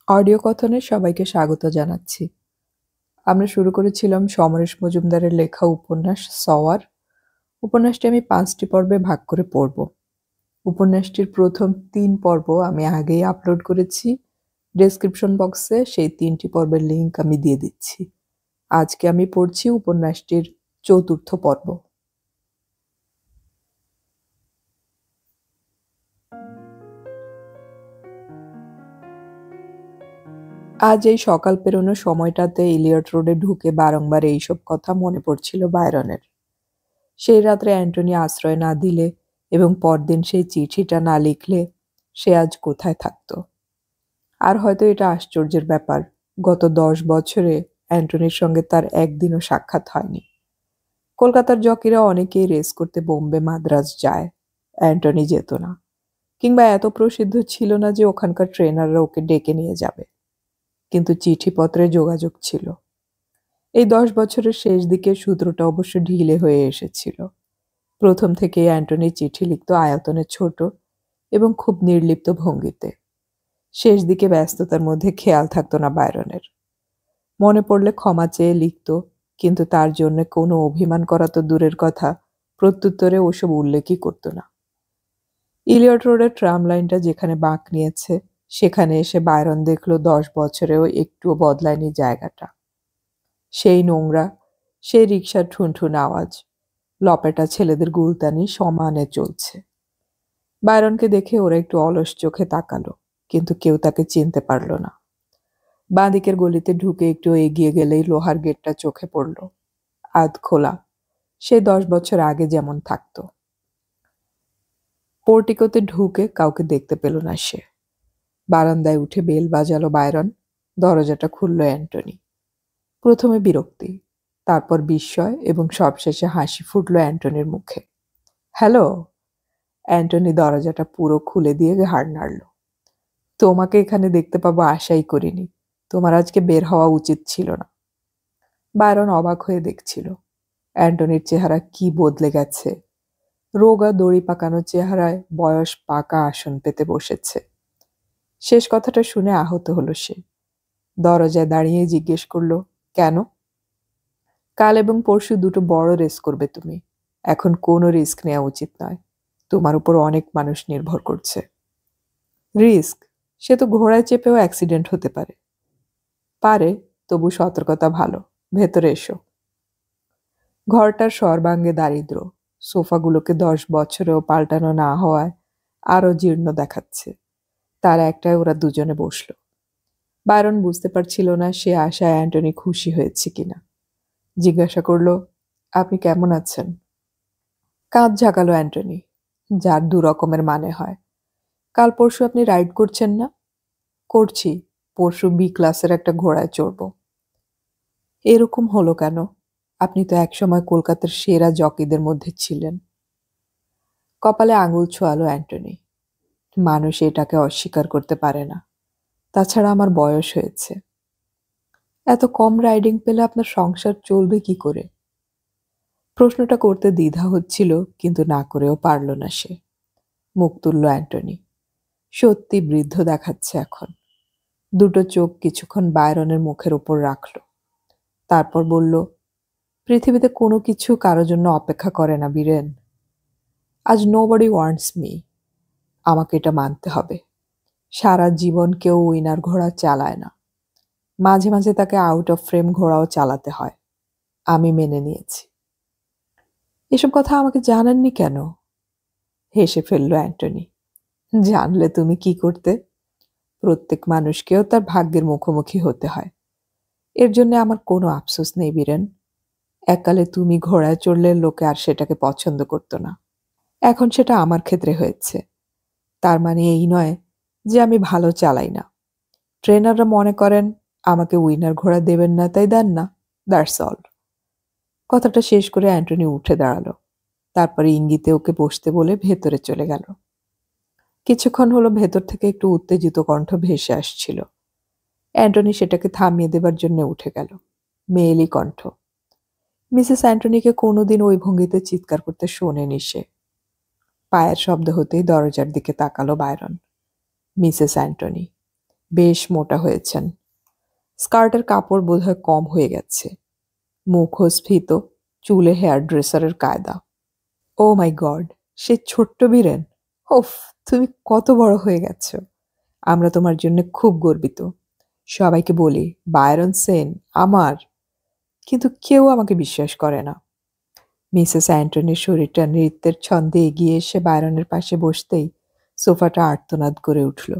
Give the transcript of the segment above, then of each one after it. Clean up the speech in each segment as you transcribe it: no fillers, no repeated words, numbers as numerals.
Audio কথনে সবাইকে স্বাগত জানাচ্ছি। আমরা শুরু করেছিলাম সমরেশ মজুমদারের লেখা উপন্যাস সওয়ার। উপন্যাসটি আমি ৫টি পর্বে ভাগ করে পড়ব। উপন্যাসটির প্রথম ৩ পর্ব আমি আগেই আপলোড করেছি। ডেসক্রিপশন বক্সে সেই ৩টি পর্বের লিংক আমি দিয়ে দিচ্ছি। আজকে আমি পড়ছি উপন্যাসটির ৪র্থ পর্ব। আজ এই সকাল পেরোনোর সময়টাতে ইলিয়ট রোডে ঢুকে বারংবার এইসব কথা মনে পড়ছিল বায়রনের। সেই রাত্রে অ্যান্টনি আশ্রয় না দিলে এবং পরদিন সেই চিঠিটা না লিখলে সে আজ কোথায় থাকত। আর হয়তো এটা আশ্চর্যের ব্যাপার, গত ১০ বছরে অ্যান্টনির সঙ্গে তার একদিনও সাক্ষাৎ হয়নি। কলকাতার জকিরা অনেকেই রেস করতে বোম্বে মাদ্রাজ যায়, অ্যান্টনি যেত না, কিংবা এত প্রসিদ্ধ ছিল না যে ওখানকার ট্রেনাররা ওকে ডেকে নিয়ে যাবে। কিন্তু চিঠিপত্রে যোগাযোগ ছিল। এই ১০ বছরের শেষ দিকে সূত্রটা অবশ্য ঢিলে হয়ে এসেছিল। প্রথম থেকেই অ্যান্টনি চিঠি লিখত আয়তনে ছোট এবং খুব নির্লিপ্ত ভঙ্গিতে। শেষ দিকে ব্যস্ততার মধ্যে খেয়াল থাকতো না বায়রনের। মনে পড়লে ক্ষমা চেয়ে লিখত, কিন্তু তার জন্য কোনো অভিমান করা তো দূরের কথা, প্রত্যুত্তরে ওসব উল্লেখই করতো না। ইলিয়ট রোডের ট্রাম লাইনটা যেখানে বাঁক নিয়েছে সেখানে এসে বায়রন দেখল ১০ বছরেও একটুও বদলায়নি জায়গাটা। সেই নোংরা, সেই রিকশার ঠুনঠুন আওয়াজ, লপেটা ছেলেদের গুলতানি সমানে চলছে। বায়রনকে দেখে ওরা একটু অলস চোখে তাকালো, কিন্তু কেউ তাকে চিনতে পারল না। বাঁদিকের গলিতে ঢুকে একটু এগিয়ে গেলেই লোহার গেটটা চোখে পড়ল, আধ খোলা, সে ১০ বছর আগে যেমন থাকত। পোর্টিকোতে ঢুকে কাউকে দেখতে পেল না সে। বারান্দায় উঠে বেল বাজালো বায়রন। দরজাটা খুলল অ্যান্টনি। প্রথমে বিরক্তি, তারপর বিস্ময় এবং সবশেষে হাসি ফুটল অ্যান্টনির মুখে। হ্যালো। অ্যান্টনি দরজাটা পুরো খুলে দিয়ে ঘাড় নাড়ল। তোমাকে এখানে দেখতে পাবো আশাই করিনি। তোমার আজকে বের হওয়া উচিত ছিল না। বায়রন অবাক হয়ে দেখছিল অ্যান্টনির চেহারা কি বদলে গেছে। রোগা দড়ি পাকানো চেহারায় বয়স পাকা আসন পেতে বসেছে। শেষ কথাটা শুনে আহত হলো সে। দরজায় দাঁড়িয়ে জিজ্ঞেস করলো, কেন? কাল এবং পরশু দুটো বড় রেস করবে তুমি। এখন কোনো রিস্ক নেওয়া উচিত নয়। তোমার উপর অনেক মানুষ নির্ভর করছে। রিস্ক? সে তো ঘোড়ায় চেপেও অ্যাক্সিডেন্ট হতে পারে। পারে, তবু সতর্কতা ভালো। ভেতরে এসো। ঘরটার সর্বাঙ্গে দারিদ্র্য। সোফাগুলোকে ১০ বছরেও পাল্টানো না হওয়ায় আরো জীর্ণ দেখাচ্ছে। তার একটায় ওরা দুজনে বসল। বায়রন বুঝতে পারছিল না সে আশায় অ্যান্টনি খুশি হয়েছে কিনা। জিজ্ঞাসা করল, আপনি কেমন আছেন? কাঁধ ঝাঁকালো অ্যান্টনি, যার ২ রকমের মানে হয়। কাল পরশু আপনি রাইড করছেন না? করছি। পরশু বি ক্লাসের একটা ঘোড়ায় চড়ব। এরকম হলো কেন? আপনি তো একসময় কলকাতার সেরা জকিদের মধ্যে ছিলেন। কপালে আঙুল ছোঁয়ালো অ্যান্টনি। মানুষ এটাকে অস্বীকার করতে পারে না। তাছাড়া আমার বয়স হয়েছে। এত কম রাইডিং পেলে আপনার সংসার চলবে কি করে? প্রশ্নটা করতে দ্বিধা হচ্ছিল, কিন্তু না করেও পারল না সে। মুখ তুলল অ্যান্টনি। সত্যি বৃদ্ধ দেখাচ্ছে এখন। দুটো চোখ কিছুক্ষণ বায়রনের মুখের উপর রাখল। তারপর বলল, পৃথিবীতে কোনো কিছু কারো জন্য অপেক্ষা করে না বীরেন। আজ নোবডি ওয়ান্টস মি। আমাকে এটা মানতে হবে। সারা জীবন কেউ উইনার ঘোড়া চালায় না। মাঝে মাঝে তাকে আউট অফ ফ্রেম ঘোড়াও চালাতে হয়। আমি মেনে নিয়েছি। এসব কথা আমাকে জানাননি কেন? হেসে ফেলল অ্যান্টনি। জানলে তুমি কি করতে? প্রত্যেক মানুষকেও তার ভাগ্যের মুখোমুখি হতে হয়। এর জন্য আমার কোনো আফসোস নেই বীরেন। এককালে তুমি ঘোড়ায় চড়লে লোকে আর সেটাকে পছন্দ করতো না। এখন সেটা আমার ক্ষেত্রে হয়েছে। তার মানে এই নয় যে আমি ভালো চালাই না। ট্রেনাররা মনে করেন আমাকে উইনার ঘোড়া দেবেন না, তাই দেন না। That's all. কথাটা শেষ করে অ্যান্টনি উঠে দাঁড়ালো। তারপরে ইঙ্গিতে ওকে বসতে বলে ভেতরে চলে গেল। কিছুক্ষণ হলো ভেতর থেকে একটু উত্তেজিত কণ্ঠ ভেসে আসছিল। অ্যান্টনি সেটাকে থামিয়ে দেবার জন্য উঠে গেল। মেয়েলি কণ্ঠ। মিসেস অ্যান্টনিকে কোনোদিন ওই ভঙ্গিতে চিৎকার করতে শোনেনি সে। পায়ের শব্দ হতেই দরজার দিকে তাকালো বায়রন। Mrs Antony. বেশ মোটা হয়েছেন। স্কার্টের কাপড় বোধহয় কম হয়ে গেছে। মুখও স্ফীত, চুলে হেয়ার ড্রেসারের কায়দা। ও মাই গড, সে ছোট্ট বীরেন! ওফ, তুমি কত বড় হয়ে গেছো! আমরা তোমার জন্য খুব গর্বিত। সবাইকে বলি বায়রন সেন আমার, কিন্তু কেউ আমাকে বিশ্বাস করে না। মিসেস অ্যান্টনির শরীরটা নৃত্যের ছন্দে এগিয়ে এসে বায়রনের পাশে বসতেই সোফাটা আর্তনাদ করে উঠল।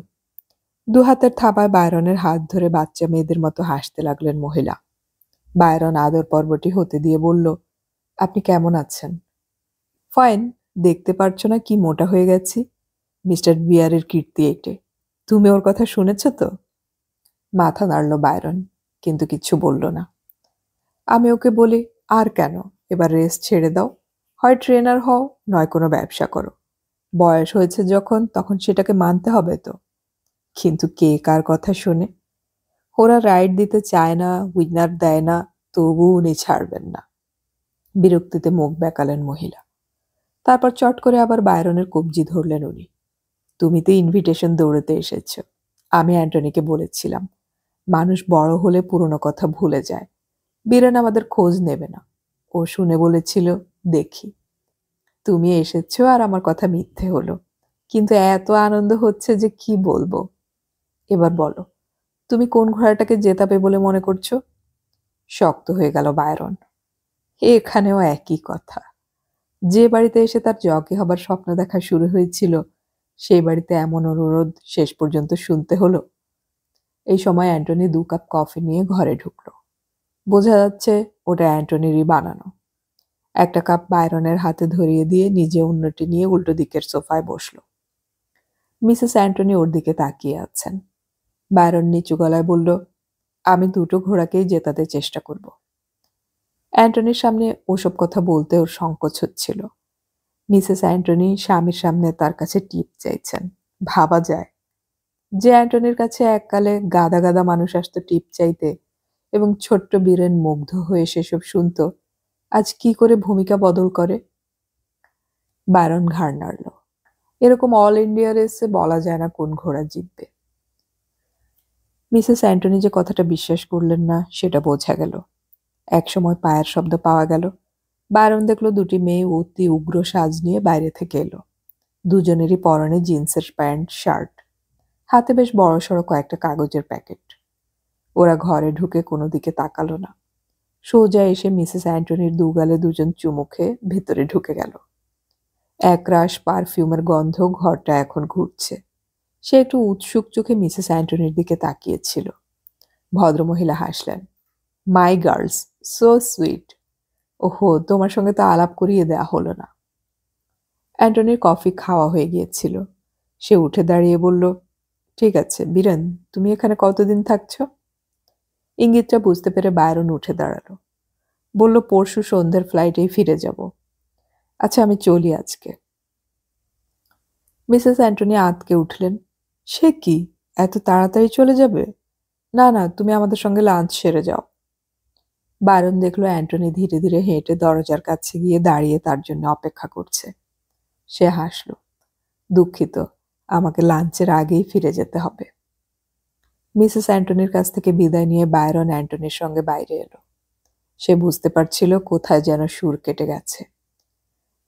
দু হাতের থাবায় বায়রনের হাত ধরে বাচ্চা মেয়েদের মতো হাসতে লাগলেন মহিলা। বায়রন আদর পর্বটি হতে দিয়ে বলল, আপনি কেমন আছেন? ফাইন। দেখতে পারছো না কি মোটা হয়ে গেছি? মিস্টার বিয়ারের কীর্তি এটে। তুমি ওর কথা শুনেছ তো? মাথা নাড়ল বায়রন, কিন্তু কিচ্ছু বলল না। আমি ওকে বলি, আর কেন, এবার রেস ছেড়ে দাও। হয় ট্রেনার হও, নয় কোনো ব্যবসা করো। বয়স হয়েছে যখন, তখন সেটাকে মানতে হবে তো। কিন্তু কে কার কথা শোনে? ওরা রাইড দিতে চায় না, উইনার দেয় না, তবু উনি ছাড়বেন না। বিরক্তিতে মুখ বেঁকালেন মহিলা। তারপর চট করে আবার বায়রনের কবজি ধরলেন উনি। তুমি তো ইনভিটেশন দৌড়েতে এসেছ। আমি অ্যান্টনিকে বলেছিলাম, মানুষ বড় হলে পুরনো কথা ভুলে যায়। বীরেন আমাদের খোঁজ নেবে না। ও শুনে বলেছিল, দেখি। তুমি এসেছ আর আমার কথা মিথ্যে হলো, কিন্তু এত আনন্দ হচ্ছে যে কি বলবো। এবার বলো, তুমি কোন ঘোড়াটাকে জেতাবে বলে মনে করছো? শক্ত হয়ে গেল বায়রন। এখানেও একই কথা। যে বাড়িতে এসে তার জকি হবার স্বপ্ন দেখা শুরু হয়েছিল, সেই বাড়িতে এমন অনুরোধ শেষ পর্যন্ত শুনতে হলো। এই সময় অ্যান্টনি 2 কাপ কফি নিয়ে ঘরে ঢুকলো। বোঝা যাচ্ছে ওটা অ্যান্টনিরই বানানো। একটা কাপ বায়রনের হাতে ধরিয়ে দিয়ে নিজে অন্যটি নিয়ে উল্টো দিকের সোফায় বসল। মিসেস অ্যান্টনি ওর দিকে তাকিয়ে আছেন। বায়রন নিচু গলায় বলল, আমি দুটো ঘোড়াকেই জেতাতে চেষ্টা করব। অ্যান্টনির সামনে ওসব কথা বলতে ওর সংকোচ হচ্ছিল। মিসেস অ্যান্টনি স্বামীর সামনে তার কাছে টিপ চাইছেন। ভাবা যায়, যে অ্যান্টনির কাছে এককালে গাদা গাদা মানুষ আসতো টিপ চাইতে এবং ছোট্ট বীরেন মুগ্ধ হয়ে সেসব শুনত, আজ কি করে ভূমিকা বদল করে। বায়রন ঘাড় নাড়ল। এরকম অল ইন্ডিয়া রেসে বলা যায় না কোন ঘোড়া জিতবে। মিসেস অ্যান্টনি যে কথাটা বিশ্বাস করলেন না সেটা বোঝা গেল। একসময় পায়ের শব্দ পাওয়া গেল। বায়রন দেখল দুটি মেয়ে অতি উগ্র সাজ নিয়ে বাইরে থেকে এলো। দুজনেরই পরনে জিন্সের প্যান্ট শার্ট, হাতে বেশ বড়সড় কয়েকটা কাগজের প্যাকেট। ওরা ঘরে ঢুকে কোনো দিকে তাকালো না। সোজা এসে মিসেস অ্যান্টনির দুগালে দুজন চুমু খেয়ে ভেতরে ঢুকে গেল। একরাশ পারফিউমের গন্ধ ঘরটা এখন ঘুরছে। সে একটু উৎসুক চোখে মিসেস অ্যান্টনির দিকে তাকিয়েছিল। ভদ্রমহিলা হাসলেন। মাই গার্লস, সো সুইট। ওহো, তোমার সঙ্গে তো আলাপ করিয়ে দেয়া হলো না। অ্যান্টনির কফি খাওয়া হয়ে গিয়েছিল। সে উঠে দাঁড়িয়ে বলল, ঠিক আছে বীরেন, তুমি এখানে কতদিন থাকছ? ইঙ্গিতটা বুঝতে পেরে বায়রন উঠে দাঁড়ালো। বলল, পরশু সন্ধ্যের ফ্লাইটেই ফিরে যাব। আচ্ছা, আমি চলি আজকে। মিসেস অ্যান্টনি আঁতকে উঠলেন। সে কি, এত তাড়াতাড়ি চলে যাবে? না না, তুমি আমাদের সঙ্গে লাঞ্চ সেরে যাও। বায়রন দেখলো অ্যান্টনি ধীরে ধীরে হেঁটে দরজার কাছে গিয়ে দাঁড়িয়ে তার জন্য অপেক্ষা করছে। সে হাসল। দুঃখিত, আমাকে লাঞ্চের আগেই ফিরে যেতে হবে। মিসেস অ্যান্টনির কাছ থেকে বিদায় নিয়ে বায়রন অ্যান্টনির সঙ্গে বাইরে এলো। সে বুঝতে পারছিল কোথায় যেন সুর কেটে গেছে।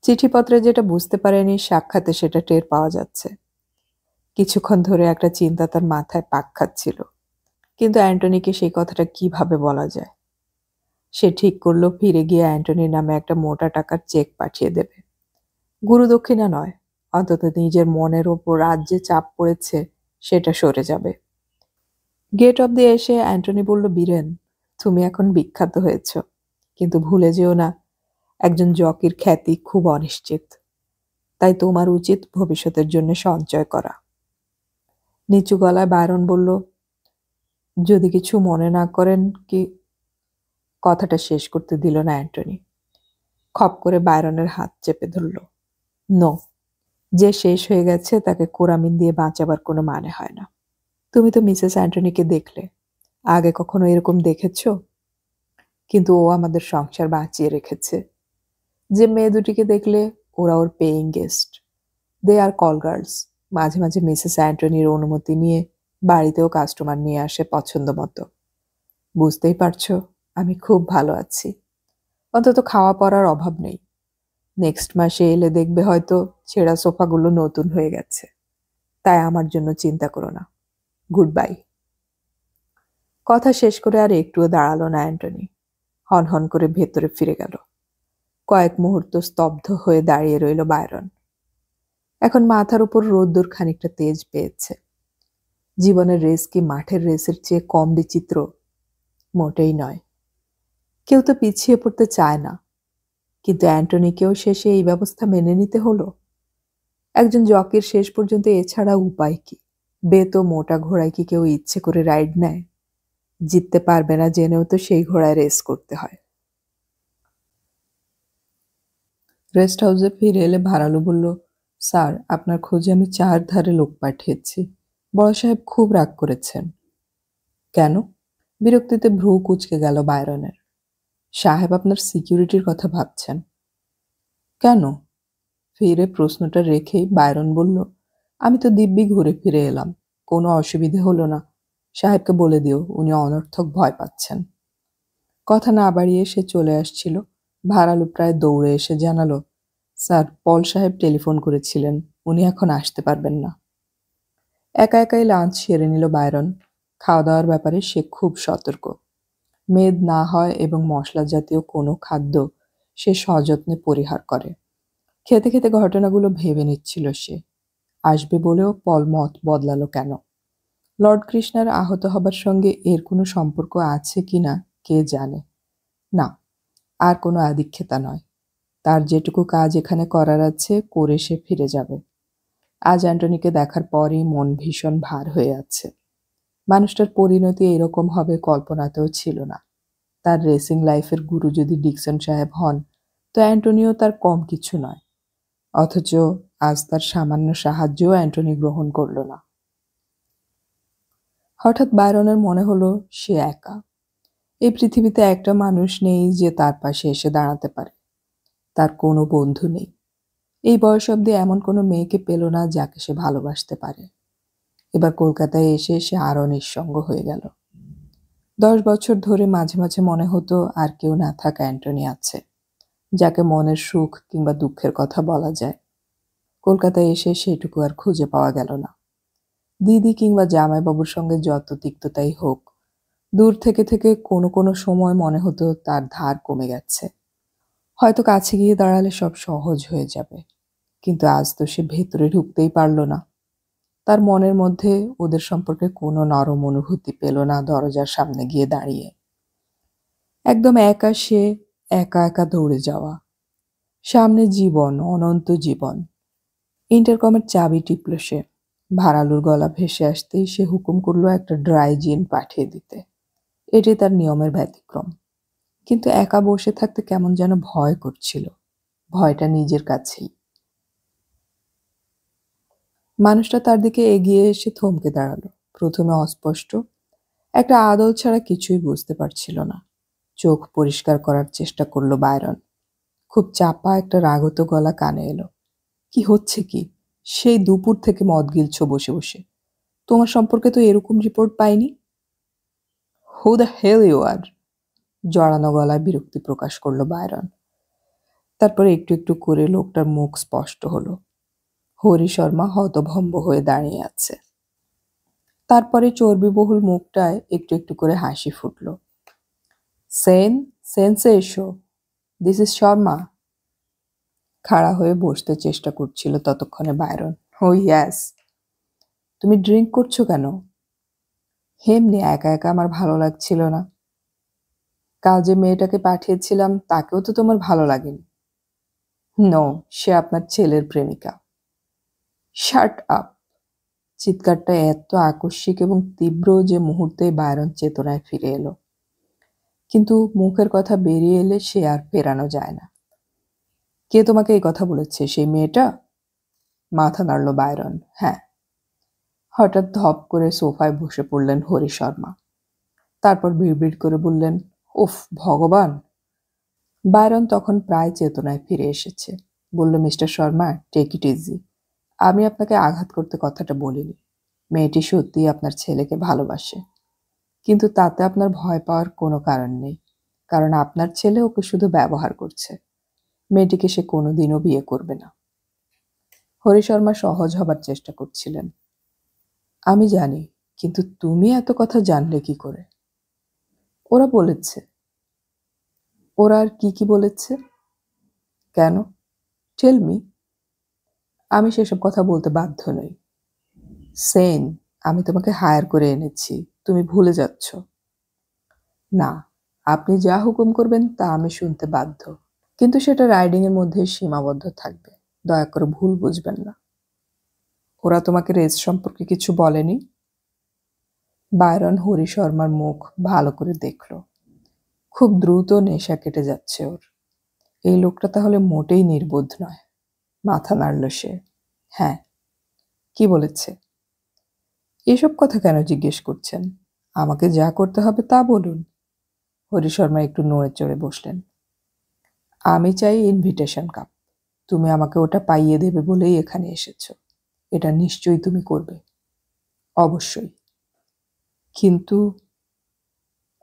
চিঠিপত্রে যেটা বুঝতে পারেনি, সাক্ষাতে সেটা টের পাওয়া যাচ্ছে। কিছুক্ষণ ধরে একটা চিন্তা তার মাথায় পাক খাচ্ছিল, কিন্তু অ্যান্টনিকে সেই কথাটা কিভাবে বলা যায়। সে ঠিক করলো ফিরে গিয়ে অ্যান্টনির নামে একটা মোটা টাকার চেক পাঠিয়ে দেবে। গুরুদক্ষিণা নয়, অন্তত নিজের মনের ওপর আজ যে চাপ পড়েছে সেটা সরে যাবে। গেট অব্দি এসে অ্যান্টনি বলল, বীরেন, তুমি এখন বিখ্যাত হয়েছ, কিন্তু ভুলে যেও না, একজন জকির খ্যাতি খুব অনিশ্চিত। তাই তোমার উচিত ভবিষ্যতের জন্য সঞ্চয় করা। নিচু গলায় বায়রন বলল, যদি কিছু মনে না করেন কি। কথাটা শেষ করতে দিল না অ্যান্টনি। খপ করে বায়রনের হাত চেপে ধরল। নো, যে শেষ হয়ে গেছে তাকে কোরামিন দিয়ে বাঁচাবার কোনো মানে হয় না। তুমি তো মিসেস অ্যান্টনিকে দেখলে, আগে কখনো এরকম দেখেছ? কিন্তু ও আমাদের সংসার বাঁচিয়ে রেখেছে। যে মেয়ে দুটিকে দেখলে, ওরা ওর পেইং গেস্ট। দে আর কল গার্লস। মাঝে মাঝে মিসেস অ্যান্টনির অনুমতি নিয়ে বাড়িতেও কাস্টমার নিয়ে আসে পছন্দ মতো। বুঝতেই পারছো, আমি খুব ভালো আছি। অন্তত খাওয়া পরার অভাব নেই। নেক্সট মাসে এলে দেখবে হয়তো ছেঁড়া সোফাগুলো নতুন হয়ে গেছে। তাই আমার জন্য চিন্তা করো না। Good bye. কথা শেষ করে আর একটুও দাঁড়ালো না অ্যান্টনি। হনহন করে ভেতরে ফিরে গেল। কয়েক মুহূর্ত স্তব্ধ হয়ে দাঁড়িয়ে রইল বায়রন। এখন মাথার উপর রোদ্দুর খানিকটা তেজ পেয়েছে। জীবনের রেস কি মাঠের রেসের চেয়ে কম বিচিত্র? মোটেই নয়। কেউ তো পিছিয়ে পড়তে চায় না, কিন্তু অ্যান্টনিকেও শেষে এই ব্যবস্থা মেনে নিতে হলো। একজন জকির শেষ পর্যন্ত এছাড়া উপায় কি? বেতো মোটা ঘোড়ায় কি কেউ ইচ্ছে করে রাইড নেয়? জিততে পারবে না জেনেও তো সেই ঘোড়ায় রেস করতে হয়। রেস্ট হাউসে ফিরে এলে ভাড়ালু বলল, স্যার, আপনার খোঁজে আমি 4 ধারে লোক পাঠিয়েছি। বড় সাহেব খুব রাগ করেছেন। কেন? বিরক্তিতে ভ্রু কুঁচকে গেল বায়রনের। সাহেব আপনার সিকিউরিটির কথা ভাবছেন। কেন? ফিরে প্রশ্নটা রেখেই বায়রন বলল, আমি তো দিব্যি ঘুরে ফিরে এলাম। কোনো অসুবিধে হলো না। সাহেবকে বলে দিও, উনি অনর্থক ভয় পাচ্ছেন। কথা না বাড়িয়ে সে চলে আসছিল। ভাড়ালু প্রায় দৌড়ে এসে জানালো, স্যার, পল সাহেব টেলিফোন করেছিলেন, উনি এখন আসতে পারবেন না। একা একাই লাঞ্চ সেরে নিল বায়রন। খাওয়া দাওয়ার ব্যাপারে সে খুব সতর্ক। মেদ না হয় এবং মশলা জাতীয় কোনো খাদ্য সে সযত্নে পরিহার করে। খেতে খেতে ঘটনাগুলো ভেবে নিচ্ছিল সে। আসবে বলেও পল মত বদলালো কেন? লর্ড কৃষ্ণার আহত হবার সঙ্গে এর কোনো সম্পর্ক আছে কিনা কে জানে। না, আর কোনো আদিক্ষেতা নয়। তার যেটুকু কাজ এখানে করার আছে করে সে ফিরে যাবে। আজ অ্যান্টনিকে দেখার পরই মন ভীষণ ভার হয়ে আছে। মানুষটার পরিণতি এরকম হবে কল্পনাতেও ছিল না। তার রেসিং লাইফের গুরু যদি ডিকসন সাহেব হন, তো অ্যান্টনিও তার কম কিছু নয়। অথচ আজ তার সামান্য সাহায্যও অ্যান্টনি গ্রহণ করল না। হঠাৎ বায়রনের মনে হলো সে একা। এই পৃথিবীতে একটা মানুষ নেই যে তার পাশে এসে দাঁড়াতে পারে। তার কোনো বন্ধু নেই। এই বয়স অবধি এমন কোনো মেয়েকে পেল না যাকে সে ভালোবাসতে পারে। এবার কলকাতায় এসে সে আরও নিঃসঙ্গ হয়ে গেল। 10 বছর ধরে মাঝে মাঝে মনে হতো আর কেউ না থাকা অ্যান্টনি আছে, যাকে মনের সুখ কিংবা দুঃখের কথা বলা যায়। কলকাতায় এসে সেটুকু আর খুঁজে পাওয়া গেল না। দিদি কিংবা জামাইবাবুর সঙ্গে যত তিক্ততাই হোক, দূর থেকে থেকে কোনো কোনো সময় মনে হতো তার ধার কমে গেছে। হয়তো কাছে গিয়ে দাঁড়ালে সব সহজ হয়ে যাবে। কিন্তু আজ তো সে ভেতরে ঢুকতেই পারল না। তার মনের মধ্যে ওদের সম্পর্কে কোনো নরম অনুভূতি পেল না দরজার সামনে গিয়ে দাঁড়িয়ে। একদম একা সে, একা একা দৌড়ে যাওয়া। সামনে জীবন, অনন্ত জীবন। ইন্টারকমের চাবি টিপল সে। ভাড়ালুর গলা ভেসে আসতেই সে হুকুম করলো একটা ড্রাই জিন পাঠিয়ে দিতে। এটি তার নিয়মের ব্যতিক্রম। কিন্তু একা বসে থাকতে কেমন যেন ভয় করছিল। ভয়টা নিজের কাছেই। মানুষটা তার দিকে এগিয়ে এসে থমকে দাঁড়ালো। প্রথমে অস্পষ্ট, একটা আদল ছাড়া কিছুই বুঝতে পারছিল না। চোখ পরিষ্কার করার চেষ্টা করলো বায়রন। খুব চাপা একটা রাগত গলা কানে এলো। কি হচ্ছে কি? সেই দুপুর থেকে মদ গিলছো বসে বসে। তোমার সম্পর্কে তো এরকম রিপোর্ট পাইনি। Who the hell you are? জড়ানো গলায় বিরক্তি প্রকাশ করলো বায়রন। তারপরে একটু একটু করে লোকটার মুখ স্পষ্ট হলো। হরি শর্মা হতভম্ব হয়ে দাঁড়িয়ে আছে। তারপরে চর্বিবহুল মুখটায় একটু একটু করে হাসি ফুটল। সেন, সেন্সে এসো। This is Sharma. খাড়া হয়ে বসতে চেষ্টা করছিল ততক্ষণে বায়রন। ও ইয়াস। তুমি ড্রিঙ্ক করছো কেন? এমনি একা একা আমার ভালো লাগছিল না। কাল যে মেয়েটাকে পাঠিয়েছিলাম তাকেও তো তোমার ভালো লাগেনি। নো, সে আপনার ছেলের প্রেমিকা। Shut up. চিৎকারটা এত আকস্মিক এবং তীব্র যে মুহূর্তেই বায়রন চেতনায় ফিরে এলো। কিন্তু মুখের কথা বেরিয়ে এলে সে আর ফেরানো যায় না। কে তোমাকে এই কথা বলেছে? সেই মেয়েটা? মাথা নাড়ল বায়রন। হ্যাঁ। হঠাৎ ধপ করে সোফায় বসে পড়লেন হরি শর্মা। তারপর বিড়বিড় করে বললেন, উফ ভগবান। বায়রন তখন প্রায় চেতনায় ফিরে এসেছে। বলল, mister Sharma, take it easy. আমি আপনাকে আঘাত করতে কথাটা বলিনি। মেয়েটি সত্যিই আপনার ছেলেকে ভালোবাসে, কিন্তু তাতে আপনার ভয় পাওয়ার কোনো কারণ নেই, কারণ আপনার ছেলে ওকে শুধু ব্যবহার করছে। মেয়েটিকে সে কোনোদিনও বিয়ে করবে না। হরি শর্মা সহজ হবার চেষ্টা করছিলেন। আমি জানি, কিন্তু তুমি এত কথা জানলে কি করে? ওরা বলেছে। ওরা আর কি বলেছে? কেন? Tell me. আমি সেসব কথা বলতে বাধ্য নই। সেন, আমি তোমাকে হায়ার করে এনেছি, তুমি ভুলে যাচ্ছ। না, আপনি যা হুকুম করবেন তা আমি শুনতে বাধ্য, কিন্তু সেটা রাইডিং এর মধ্যে সীমাবদ্ধ থাকবে। দয়া করে ভুল বুঝবেন না। ওরা তোমাকে রেস সম্পর্কে কিছু বলেনি? বায়রন হরি শর্মার মুখ ভালো করে দেখল। খুব দ্রুত নেশা কেটে যাচ্ছে ওর। এই লোকটা তাহলে মোটেই নির্বোধ নয়। মাথা নাড়ল সে। হ্যাঁ। কি বলেছে? এসব কথা কেন জিজ্ঞেস করছেন? আমাকে যা করতে হবে তা বলুন। হরি শর্মা একটু নড়ে চড়ে বসলেন। আমি চাই ইনভিটেশন কাপ। তুমি আমাকে ওটা পাইয়ে দেবে বলেই এখানে এসেছো। এটা নিশ্চয়ই তুমি করবে। অবশ্যই। কিন্তু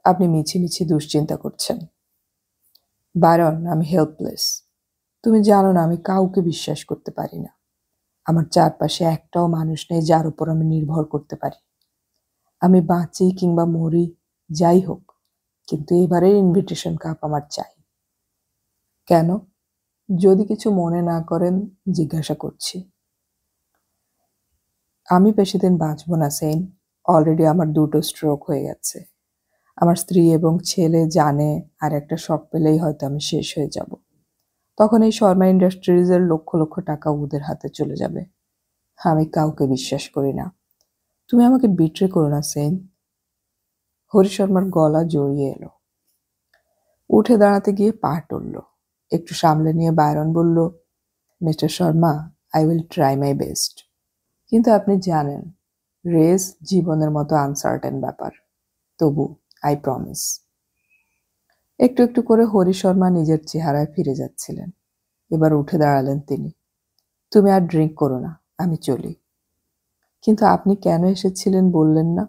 আপনি মিছিমিছি দুশ্চিন্তা করছেন। বায়রন, আমি হেল্পলেস। তুমি জানো না আমি কাউকে বিশ্বাস করতে পারি না। আমার চারপাশে একটাও মানুষ নেই যার উপর আমি নির্ভর করতে পারি। আমি বাঁচি কিংবা মরি, যাই হোক, কিন্তু এবারের ইনভিটেশন কাপ আমার চাই। কেন? যদি কিছু মনে না করেন জিজ্ঞাসা করছি। আমি বেশিদিন বাঁচব না সেন। অলরেডি আমার 2টো স্ট্রোক হয়ে গেছে। আমার স্ত্রী এবং ছেলে জানে আর একটা শক পেলেই হয়তো আমি শেষ হয়ে যাব। তখন এই শর্মা ইন্ডাস্ট্রিজের লক্ষ লক্ষ টাকা ওদের হাতে চলে যাবে। আমি কাউকে বিশ্বাস করি না। তুমি আমাকে বিট্রে করো না সেন। হরি শর্মার গলা জড়িয়ে এলো। উঠে দাঁড়াতে গিয়ে পা টলল। একটু সামলে নিয়ে বায়রন বলল, mister Sharma, I will try my best. কিন্তু আপনি জানেন, রেস জীবনের মতো আনসার্টেন ব্যাপার। তবু আই প্রমিস। একটু একটু করে হরি শর্মা নিজের চেহারায় ফিরে যাচ্ছিলেন। এবার উঠে দাঁড়ালেন তিনি। তুমি আর ড্রিঙ্ক করো না, আমি চলি। কিন্তু আপনি কেন এসেছিলেন বললেন না?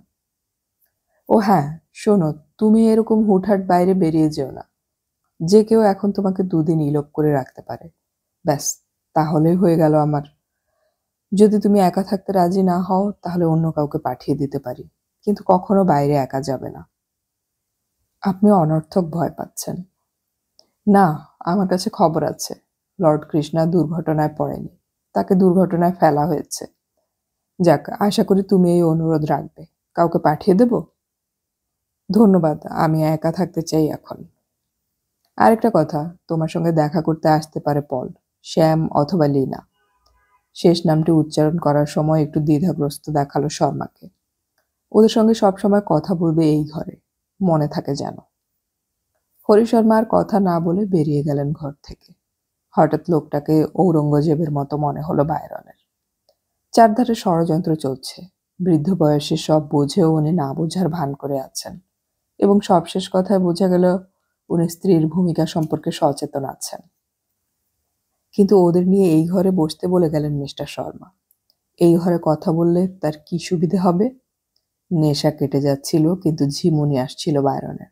ও হ্যাঁ, শোনো, তুমি এরকম হুটহাট বাইরে বেরিয়ে যেও না। যে কেউ এখন তোমাকে 2 দিন ইলোপ করে রাখতে পারে। ব্যাস, তাহলেই হয়ে গেল আমার। যদি তুমি একা থাকতে রাজি না হও তাহলে অন্য কাউকে পাঠিয়ে দিতে পারি, কিন্তু কখনো বাইরে একা যাবে না। আপনি অনর্থক ভয় পাচ্ছেন। না, আমার কাছে খবর আছে। লর্ড কৃষ্ণা দুর্ঘটনায় পড়েনি, তাকে দুর্ঘটনায় ফেলা হয়েছে। যাক, আশা করি তুমি এই অনুরোধ রাখবে। কাউকে পাঠিয়ে দেব? ধন্যবাদ, আমি একা থাকতে চাই এখন। আরেকটা কথা, তোমার সঙ্গে দেখা করতে আসতে পারে পল, শ্যাম অথবা লীনা। শেষ নামটি উচ্চারণ করার সময় একটু দ্বিধাগ্রস্ত দেখালো শর্মাকে। ওদের সঙ্গে সবসময় কথা বলবে এই ঘরে, মনে থাকে যেন। হরি শর্মা আর কথা না বলে বেরিয়ে গেলেন ঘর থেকে। হঠাৎ লোকটাকে ঔরঙ্গজেবের মতো মনে হলো বায়রনের। চারধারে ষড়যন্ত্র চলছে। বৃদ্ধ বয়সে সব বুঝেও উনি না বোঝার ভান করে আছেন, এবং সবশেষ কথায় বোঝা গেল উনি স্ত্রীর ভূমিকা সম্পর্কে সচেতন আছেন। কিন্তু ওদের নিয়ে এই ঘরে বসতে বলে গেলেন মিস্টার শর্মা। এই ঘরে কথা বললে তার কি সুবিধে হবে? নেশা কেটে যাচ্ছিল, কিন্তু ঝিমুনি আসছিল বায়রনের।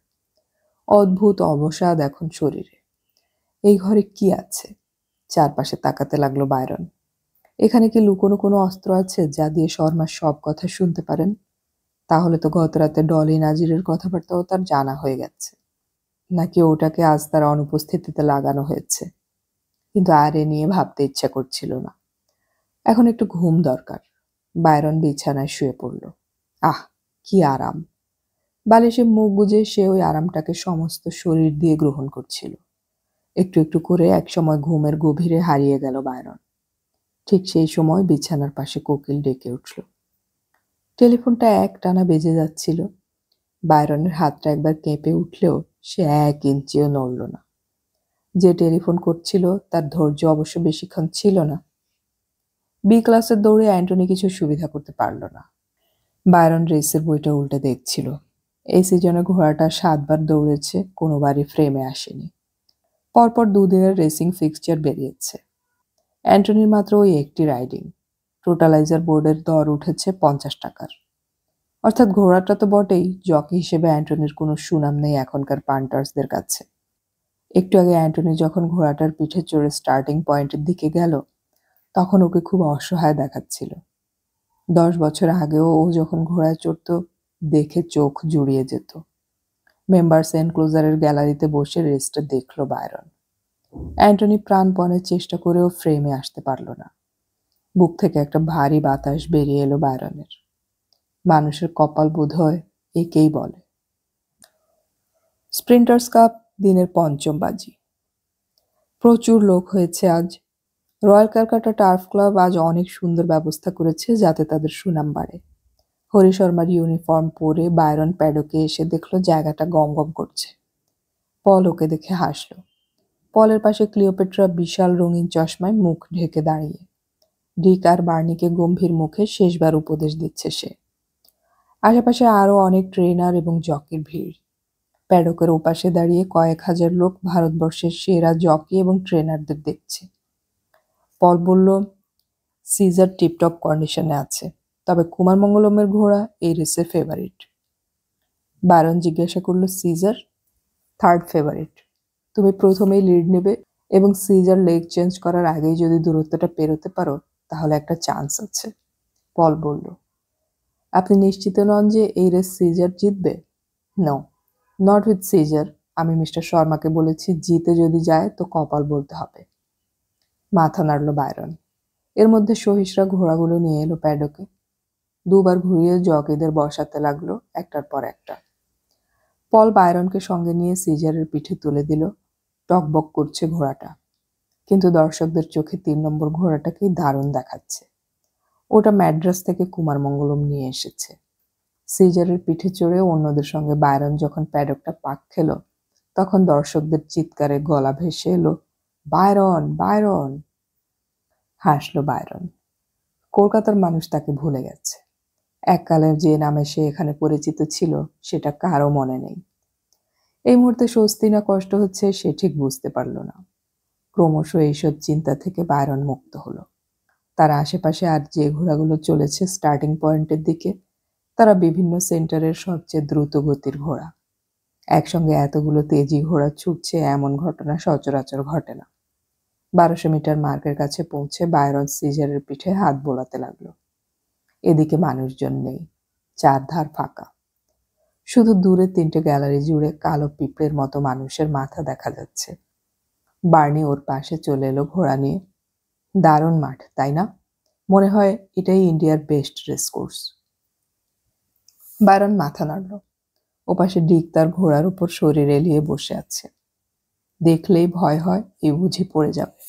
অদ্ভুত অবসাদ এখন শরীরে। এই ঘরে কি আছে? চারপাশে তাকাতে লাগলো বায়রন। এখানে কি লুকোনো কোনো অস্ত্র আছে যা দিয়ে শর্মার সব কথা শুনতে পারেন? তাহলে তো গত রাতে ডলি নাজিরের কথাবার্তাও তার জানা হয়ে গেছে। নাকি ওটাকে আজ তার অনুপস্থিতিতে লাগানো হয়েছে? কিন্তু আর এ নিয়ে ভাবতে ইচ্ছা করছিল না। এখন একটু ঘুম দরকার। বায়রন বিছানায় শুয়ে পড়ল। আহ, কি আরাম! বালিশে মুখ গুজে সে ওই আরামটাকে সমস্ত শরীর দিয়ে গ্রহণ করছিল। একটু একটু করে একসময় ঘুমের গভীরে হারিয়ে গেল বায়রন। ঠিক সেই সময় বিছানার পাশে কোকিল ডেকে উঠল। টেলিফোনটা একটানা বেজে যাচ্ছিল। বায়রনের হাতটা একবার কেঁপে উঠলেও সে 1 ইঞ্চিও নড়ল না। যে টেলিফোন করছিল তার ধৈর্য অবশ্য বেশিক্ষণ ছিল না। বি ক্লাসের দৌড়ে অ্যান্টনি কিছু সুবিধা করতে পারল না। বায়রন রেসের বইটা উল্টে দেখছিল। এই সিজনে ঘোড়াটা 7 বার দৌড়েছে, কোনোবারই ফ্রেমে আসেনি। পরপর 2 দিনের রেসিং ফিক্সচার বেরিয়েছে। অ্যান্টনির মাত্র ওই একটি রাইডিং। টোটালাইজার বোর্ডের দর উঠেছে 50 টাকার। অর্থাৎ ঘোড়াটা তো বটেই, জকি হিসেবে অ্যান্টনির কোনো সুনাম নেই এখনকার পান্টার্সদের কাছে। একটু আগে অ্যান্টনি যখন ঘোড়াটার পিঠে চড়ে স্টার্টিং পয়েন্টের দিকে গেল, তখন ওকে খুব অসহায় দেখাচ্ছিল। 10 বছর আগেও ও যখন ঘোড়ায় চড়ত, দেখে চোখ জুড়িয়ে যেত। মেম্বার্স এনক্লোজারের গ্যালারিতে বসে রেসটা দেখল বায়রন। অ্যান্টনি প্রাণপণে চেষ্টা করেও ফ্রেমে আসতে পারল না। বুক থেকে একটা ভারী বাতাস বেরিয়ে এলো বায়রনের। মানুষের কপাল বোধহয় একেই বলে। স্প্রিন্টার্স কাপ দিনের পঞ্চম বাজি। প্রচুর লোক হয়েছে আজ। রয়্যাল ক্যালকাটা টার্ফ ক্লাব আজ অনেক সুন্দর ব্যবস্থা করেছে যাতে তাদের সুনাম বাড়ে। হরি শর্মার ইউনিফর্ম পরে বায়রন প্যাডকে এসে দেখল জায়গাটা গমগম করছে। পল ওকে দেখে হাসল। পলের পাশে ক্লিওপেট্রা বিশাল রঙিন চশমায় মুখ ঢেকে দাঁড়িয়ে। ডিক আর বার্নিকে গম্ভীর মুখে শেষবার উপদেশ দিচ্ছে সে। আশেপাশে আরও অনেক ট্রেনার এবং জকির ভিড়। প্যাডকের ওপাশে দাঁড়িয়ে কয়েক হাজার লোক ভারতবর্ষের সেরা জকি এবং ট্রেনারদের দেখছে। পল বলল, সিজার টিপটপ কন্ডিশনে আছে, তবে কুমার মঙ্গলমের ঘোড়া এই রেসের ফেভারিট। বায়রন জিজ্ঞাসা করল, সিজার? Third favourite. তুমি প্রথমেই লিড নেবে এবং সিজার লেগ চেঞ্জ করার আগেই যদি দূরত্বটা পেরোতে পারো তাহলে একটা চান্স আছে। পল বলল, আপনি নিশ্চিত নন যে এই রেস সিজার জিতবে? No, not with Caesar. আমি মিস্টার শর্মাকে বলেছি জিতে যদি যায় তো কপাল বলতে হবে। মাথা নাড়ল বায়রন। এর মধ্যে সহিসরা ঘোড়াগুলো নিয়ে এলো প্যাডকে। দুবার ঘুরিয়ে জকিদের বসাতে লাগলো একটার পর একটা। পল বায়রনকে সঙ্গে নিয়ে সিজারের পিঠে তুলে দিল। টকবক করছে ঘোড়াটা, কিন্তু দর্শকদের চোখে 3 নম্বর ঘোড়াটাকেই দারুণ দেখাচ্ছে। ওটা ম্যাড্রাস থেকে কুমার মঙ্গলম নিয়ে এসেছে। সিজারের পিঠে চড়ে অন্যদের সঙ্গে বায়রন যখন প্যাডকটা পাক খেল, তখন দর্শকদের চিৎকারে গলা ভেসে এলো, বায়রন, বায়রন! হাসল বায়রন। কলকাতার মানুষ তাকে ভুলে গেছে। এককালে যে নামে সে এখানে পরিচিত ছিল সেটা কারও মনে নেই। এই মুহূর্তে স্বস্তি না কষ্ট হচ্ছে সে ঠিক বুঝতে পারল না। ক্রমশ এইসব চিন্তা থেকে বায়রন মুক্ত হলো। তার আশেপাশে আর যে ঘোড়াগুলো চলেছে স্টার্টিং পয়েন্টের দিকে, তারা বিভিন্ন সেন্টারের সবচেয়ে দ্রুত গতির ঘোড়া। একসঙ্গে এতগুলো তেজি ঘোড়া ছুটছে এমন ঘটনা সচরাচর ঘটে না। 1200 মিটার মার্কের কাছে পৌঁছে বায়রন সিজারের পিঠে হাত বোলাতে লাগলো। এদিকে মানুষজন নেই, চারধার ফাঁকা। শুধু দূরে 3টে গ্যালারি জুড়ে কালো পিঁপড়ের মতো মানুষের মাথা দেখা যাচ্ছে। বার্নি ওর পাশে চলে এলো ঘোড়া নিয়ে। দারুণ মাঠ, তাই না? মনে হয় এটাই ইন্ডিয়ার বেস্ট রেস কোর্স। বায়রন মাথা নাড়ল। ওপাশে ডিক তার ঘোড়ার উপর শরীর এলিয়ে বসে আছে। দেখলেই ভয় হয় এই বুঝি পড়ে যাবে।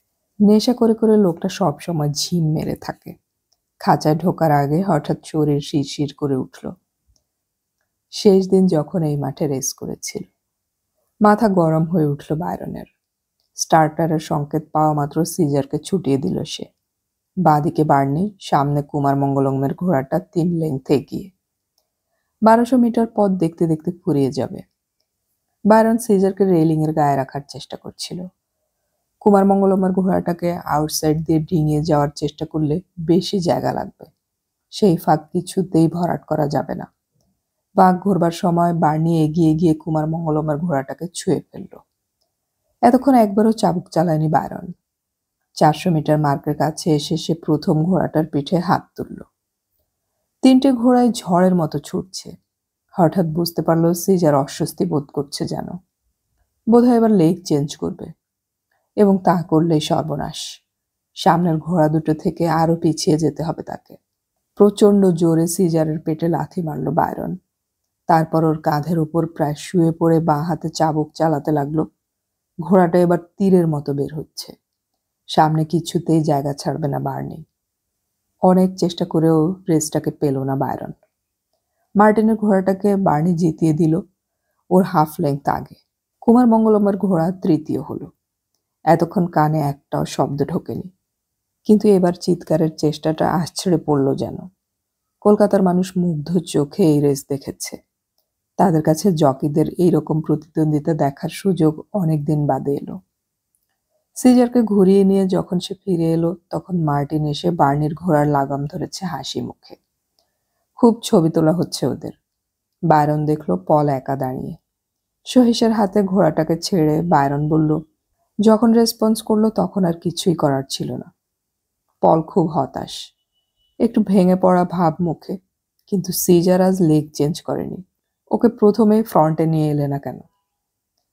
নেশা করে করে লোকটা সবসময় ঝিম মেরে থাকে। খাঁচায় ঢোকার আগে হঠাৎ শরীর শিরশির করে উঠল। শেষ দিন যখন এই মাঠে রেস করেছিল। মাথা গরম হয়ে উঠল বায়রনের। স্টার্টারের সংকেত পাওয়া মাত্র সিজারকে ছুটিয়ে দিল সে। বাঁদিকে বার্নি, সামনে কুমার মঙ্গলমের ঘোড়াটা 3 লেংথে এগিয়ে। 1200 মিটার পথ দেখতে দেখতে ফুরিয়ে যাবে। বায়রন সিজারকে রেলিং এর গায়ে রাখার চেষ্টা করছিল। কুমার মঙ্গলমের ঘোড়াটাকে আউটসাইড দিয়ে ডিঙিয়ে যাওয়ার চেষ্টা করলে বেশি জায়গা লাগবে। সেই ফাঁক কিছুতেই ভরাট করা যাবে না। বাঘ ঘুরবার সময় বার্নি এগিয়ে গিয়ে কুমার মঙ্গলমের ঘোড়াটাকে ছুঁয়ে ফেলল। এতক্ষণ একবারও চাবুক চালায়নি বায়রন। 400 মিটার মার্কের কাছে এসে সে প্রথম ঘোড়াটার পিঠে হাত তুলল। 3টে ঘোড়ায় ঝড়ের মতো ছুটছে। হঠাৎ বুঝতে পারল সিজার অস্বস্তি বোধ করছে যেন। বোধহয় এবার লেগ চেঞ্জ করবে, এবং তা করলেই সর্বনাশ। সামনের ঘোড়া দুটো থেকে আরো পিছিয়ে যেতে হবে তাকে। প্রচন্ড জোরে সিজারের পেটে লাথি মারল বায়রন। তারপর ওর কাঁধের উপর প্রায় শুয়ে পড়ে বাঁ হাতে চাবুক চালাতে লাগলো। ঘোড়াটা এবার তীরের মতো বের হচ্ছে। সামনে কিছুতেই জায়গা ছাড়বে না বার্নি। অনেক চেষ্টা করেও রেসটাকে পেল না বায়রন। মার্টিনের ঘোড়াটাকে বার্নি জিতিয়ে দিল ওর হাফ লেংথ আগে। কুমার মঙ্গলমের ঘোড়া তৃতীয় হলো। এতক্ষণ কানে একটাও শব্দ ঢোকেনি, কিন্তু এবার চিৎকারের চেষ্টাটা আছড়ে পড়ল যেন। কলকাতার মানুষ মুগ্ধ চোখে এই রেস দেখেছে। তাদের কাছে জকিদের এইরকম প্রতিদ্বন্দ্বিতা দেখার সুযোগ অনেকদিন বাদে এলো। সিজারকে ঘুরিয়ে নিয়ে যখন সে ফিরে এলো তখন মার্টিন এসে বার্নির ঘোড়ার লাগাম ধরেছে হাসি মুখে। খুব ছবি তোলা হচ্ছে ওদের। বায়রন দেখলো পল একা দাঁড়িয়ে। সহিসের হাতে ঘোড়াটাকে ছেড়ে বায়রন বলল, যখন রেসপন্স করলো তখন আর কিছুই করার ছিল না। পল খুব হতাশ, একটু ভেঙে পড়া ভাব মুখে, কিন্তু সিজার আজ লেগ চেঞ্জ করেনি। ওকে প্রথমে ফ্রন্টে নিয়ে এলে না কেন?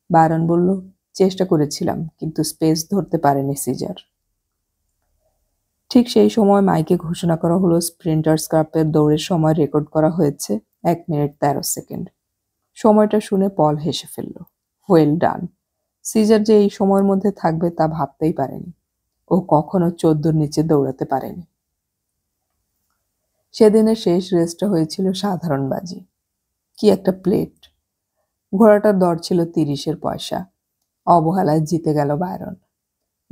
বায়রন বলল, চেষ্টা করেছিলাম কিন্তু স্পেস ধরতে পারেনি সিজার। ঠিক সেই সময় মাইকে ঘোষণা করা হলো স্প্রিন্টার্স কাপের দৌড়ের সময় রেকর্ড করা হয়েছে 1 মিনিট 13 সেকেন্ড। সময়টা শুনে পল হেসে ফেলল। Well done. সিজার যে এই সময়ের মধ্যে থাকবে তা ভাবতেই পারেনি। ও কখনো 14 নিচে দৌড়াতে পারেনি। সেদিনের শেষ রেসটা হয়েছিল সাধারণ বাজি। কি একটা প্লেট! ঘোড়াটার দর ছিল 30 পয়সা। অবহেলায় জিতে গেল বায়রন।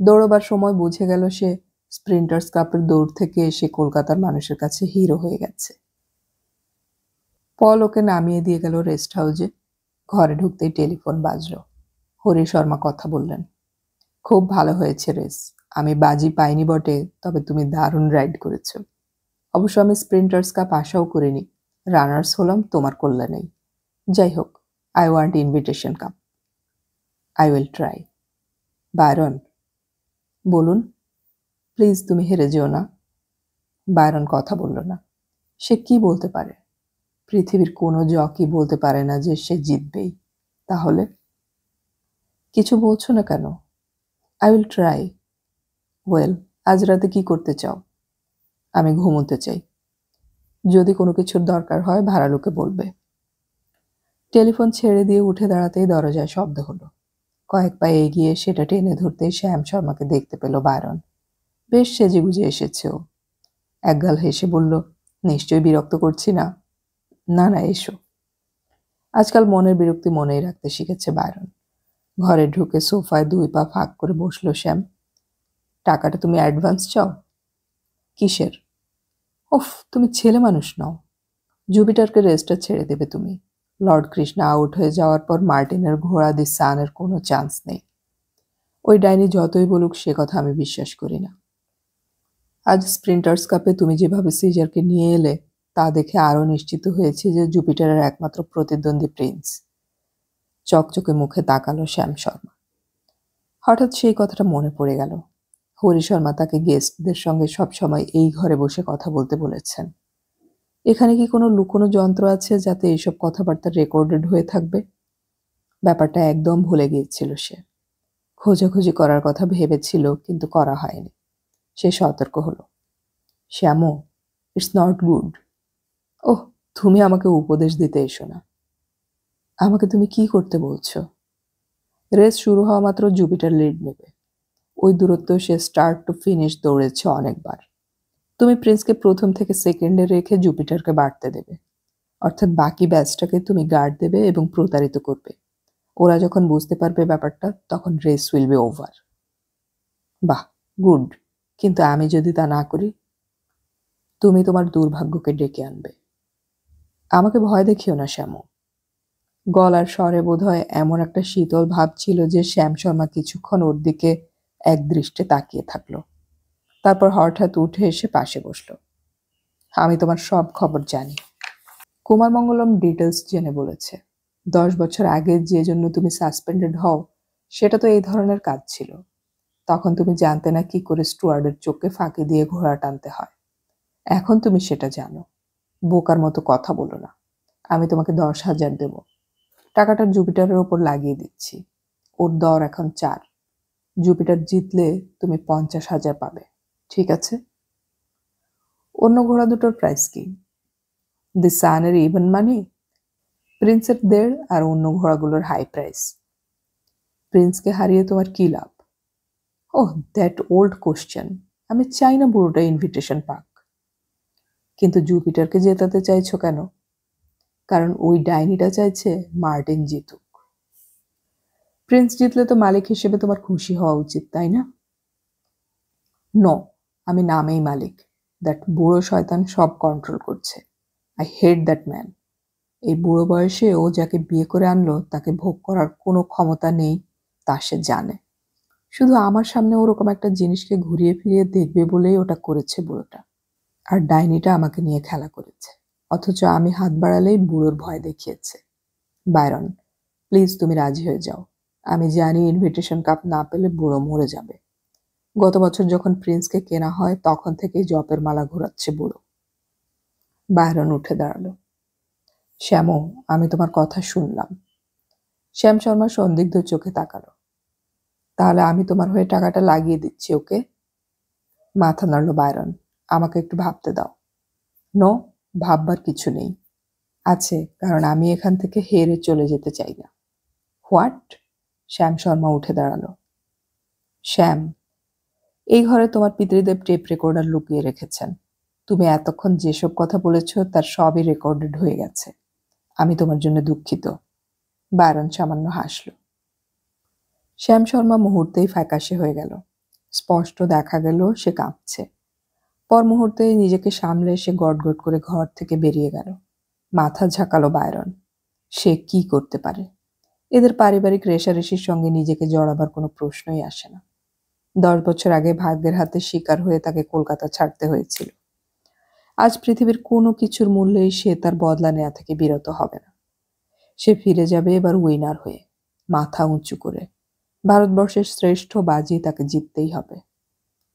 দৌড়বার সময় বুঝে গেল সে স্প্রিন্টার্স কাপের দৌড় থেকে এসে কলকাতার মানুষের কাছে হিরো হয়ে গেছে। পল ওকে নামিয়ে দিয়ে গেল রেস্ট হাউসে। ঘরে ঢুকতেই টেলিফোন বাজলো। হরি শর্মা কথা বললেন, খুব ভালো হয়েছে রেস। আমি বাজি পাইনি বটে, তবে তুমি দারুণ রাইড করেছ। অবশ্য আমি স্প্রিন্টার্স কাপ আশাও করিনি। রানার্স হলাম তোমার কল্যাণেই। যাই হোক, I want invitation cup. I will try. Byron, বলুন। প্লিজ তুমি হেরে যেও না। বায়রন কথা বলল না। সে কি বলতে পারে? পৃথিবীর কোনো জকই বলতে পারে না যে সে জিতবেই। তাহলে কিছু বলছো না কেন? I will try. ওয়েল, আজ রাতে কি করতে চাও? আমি ঘুমোতে চাই। যদি কোনো কিছুর দরকার হয় ভাড়া লোকে বলবে। টেলিফোন ছেড়ে দিয়ে উঠে দাঁড়াতেই দরজায় শব্দ হলো। কয়েক পা এগিয়ে সেটা টেনে ধরতেই শ্যাম শর্মাকে দেখতে পেল বায়রন। বেশ সেজেগুজে এসেছে ও। একগাল হেসে বলল, নিশ্চয়ই বিরক্ত করছি না? না না, এসো। আজকাল মনের বিরক্তি মনেই রাখতে শিখেছে বায়রন। ঘরে ঢুকে সোফায় 2 পা ফাঁক করে বসলো শ্যাম। টাকাটা তুমি অ্যাডভান্স চাও? কিসের? উফ, তুমি ছেলে মানুষ নও। জুপিটারকে রেস্টটা ছেড়ে দেবে তুমি। লর্ড কৃষ্ণা আউট হয়ে যাওয়ার পর মার্টিনের ঘোড়া দি সানের কোনো চান্স নেই। ওই ডাইনি যতই বলুক সে কথা আমি বিশ্বাস করি না। আজ স্প্রিন্টার্স কাপে তুমি যেভাবে সিজারকে নিয়ে এলে তা দেখে আরও নিশ্চিত হয়েছি যে জুপিটারের একমাত্র প্রতিদ্বন্দ্বী প্রিন্স। চকচকে মুখে তাকালো শ্যাম শর্মা। হঠাৎ সেই কথাটা মনে পড়ে গেল। হরি শর্মা তাকে গেস্টদের সঙ্গে সবসময় এই ঘরে বসে কথা বলতে বলেছেন। এখানে কি কোনো লুকোনো যন্ত্র আছে যাতে এইসব কথাবার্তা রেকর্ডেড হয়ে থাকবে? ব্যাপারটা একদম ভুলে গিয়েছিল সে। খোঁজাখুঁজি করার কথা ভেবেছিল, কিন্তু করা হয়নি। সে সতর্ক হলো, শ্যামু, ইটস নট গুড। ওহ, তুমি আমাকে উপদেশ দিতে এসো না। আমাকে তুমি কি করতে বলছো? রেস শুরু হওয়া মাত্র জুপিটার লিড নেবে। ওই দূরত্ব সে স্টার্ট টু ফিনিশ দৌড়েছে অনেকবার। তুমি প্রিন্সকে প্রথম থেকে সেকেন্ডে রেখে জুপিটারকে বাড়তে দেবে। অর্থাৎ বাকি ব্যাচটাকে তুমি গার্ড দেবে এবং প্রতারিত করবে। ওরা যখন বুঝতে পারবে ব্যাপারটা তখন রেস উইল বি ওভার। বাহ, গুড। কিন্তু আমি যদি তা না করি? তুমি তোমার দুর্ভাগ্যকে ডেকে আনবে। আমাকে ভয় দেখিও না শ্যামু। গলার স্বরে বোধহয় এমন একটা শীতল ভাব ছিল যে শ্যাম শর্মা কিছুক্ষণ ওর দিকে একদৃষ্টে তাকিয়ে থাকলো। তারপর হঠাৎ উঠে এসে পাশে বসলো। আমি তোমার সব খবর জানি। কুমার মঙ্গলম ডিটেলস জেনে বলেছে। 10 বছর আগে যে জন্য তুমি সাসপেন্ডেড হও সেটা তো এই ধরনের কাজ ছিল। তখন তুমি জানতে না কি করে স্টুয়ার্ডের চোখে ফাঁকি দিয়ে ঘোড়া টানতে হয়। এখন তুমি সেটা জানো। বোকার মতো কথা বলো না। আমি তোমাকে 10,000 দেব। টাকাটা জুপিটারের ওপর লাগিয়ে দিচ্ছি। ওর দর এখন 4। জুপিটার জিতলে তুমি 50,000 পাবে। ঠিক আছে? অন্য ঘোড়া দুটোর প্রাইস কি? দি সানের ইভেন মানি, প্রিন্সের 1.5 আর অন্য ঘোড়াগুলোর হাই প্রাইস। প্রিন্সকে হারিয়ে তোমার কি লাভ? ওহ, দ্যাট ওল্ড কোশ্চেন। আমি চাই না বুড়োটা ইনভিটেশন পাক। কিন্তু জুপিটারকে জেতাতে চাইছো কেন? কারণ ওই ডাইনিটা চাইছে মার্টিন জিতুক। প্রিন্স জিতলে তো মালিক হিসেবে তোমার খুশি হওয়া উচিত, তাই না? নো, আমি নামেই মালিক। দ্যাট বুড়ো শয়তান সব কন্ট্রোল করছে। I hate that man. এই বুড়ো বয়সে ও যাকে বিয়ে করে আনলো তাকে ভোগ করার কোনো ক্ষমতা নেই তা সে জানে। শুধু আমার সামনে ওরকম একটা জিনিসকে ঘুরিয়ে ফিরিয়ে দেখবে বলেই ওটা করেছে বুড়োটা। আর ডাইনিটা আমাকে নিয়ে খেলা করেছে। অথচ আমি হাত বাড়ালেই বুড়োর ভয় দেখিয়েছে। বায়রন, প্লিজ তুমি রাজি হয়ে যাও। আমি জানি ইনভিটেশন কাপ না পেলে বুড়ো মরে যাবে। গত বছর যখন প্রিন্সকে কেনা হয় তখন থেকেই জপের মালা ঘোরাচ্ছে বুড়ো। বায়রন উঠে দাঁড়ালো। শ্যামু, আমি তোমার কথা শুনলাম। শ্যাম শর্মা সন্দিগ্ধ চোখে তাকালো। তাহলে আমি তোমার হয়ে টাকাটা লাগিয়ে দিচ্ছি, ওকে? মাথা নাড়ল বায়রন। আমাকে একটু ভাবতে দাও। নো, ভাববার কিছু নেই। আছে, কারণ আমি এখান থেকে হেরে চলে যেতে চাই না। হোয়াট? শ্যাম শর্মা উঠে দাঁড়ালো। শ্যাম, এই ঘরে তোমার পিতৃদেব টেপ রেকর্ডার লুকিয়ে রেখেছেন। তুমি এতক্ষণ যেসব কথা বলেছ তার সবই রেকর্ডেড হয়ে গেছে। আমি তোমার জন্য দুঃখিত। বায়রন সামান্য হাসল। শ্যাম শর্মা মুহূর্তেই ফ্যাকাশে হয়ে গেল। স্পষ্ট দেখা গেল সে কাঁপছে। পর মুহূর্তেই নিজেকে সামলে সে গটগট করে ঘর থেকে বেরিয়ে গেল। মাথা ঝাঁকালো বায়রন। সে কি করতে পারে? এদের পারিবারিক রেষারেষির সঙ্গে নিজেকে জড়াবার কোনো প্রশ্নই আসে না। 10 বছর আগে ভাগ্যের হাতে শিকার হয়ে তাকে কলকাতা ছাড়তে হয়েছিল। আজ পৃথিবীর কোনো কিছুর মূল্যেই সে তার বদলা নেওয়া থেকে বিরত হবে না। সে ফিরে যাবে এবার উইনার হয়ে, মাথা উঁচু করে। ভারতবর্ষের শ্রেষ্ঠ বাজি তাকে জিততেই হবে।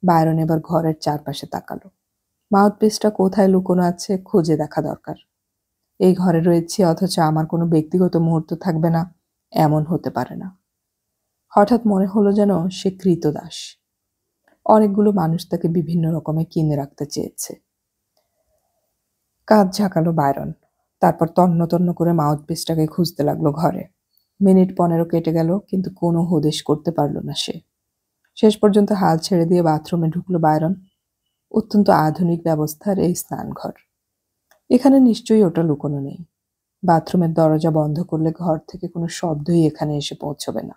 বায়রন এবার ঘরের চারপাশে তাকালো। মাউথপিসটা কোথায় লুকোনো আছে খুঁজে দেখা দরকার। এই ঘরে রয়েছে অথচ আমার কোনো ব্যক্তিগত মুহূর্ত থাকবে না, এমন হতে পারে না। হঠাৎ মনে হলো যেন সে কৃতদাস। অনেকগুলো মানুষ তাকে বিভিন্ন রকমে কিনে রাখতে চেয়েছে। কাঁধ ঝাঁকালো বায়রন। তারপর তন্ন তন্ন করে মাউথপিসটাকে খুঁজতে লাগলো ঘরে। মিনিট 15 কেটে গেল, কিন্তু কোনো হদিশ করতে পারল না সে। শেষ পর্যন্ত হাল ছেড়ে দিয়ে বাথরুমে ঢুকলো বায়রন। অত্যন্ত আধুনিক ব্যবস্থার এই স্নানঘর। এখানে নিশ্চয়ই ওটা লুকোনো নেই। বাথরুমের দরজা বন্ধ করলে ঘর থেকে কোনো শব্দই এখানে এসে পৌঁছবে না।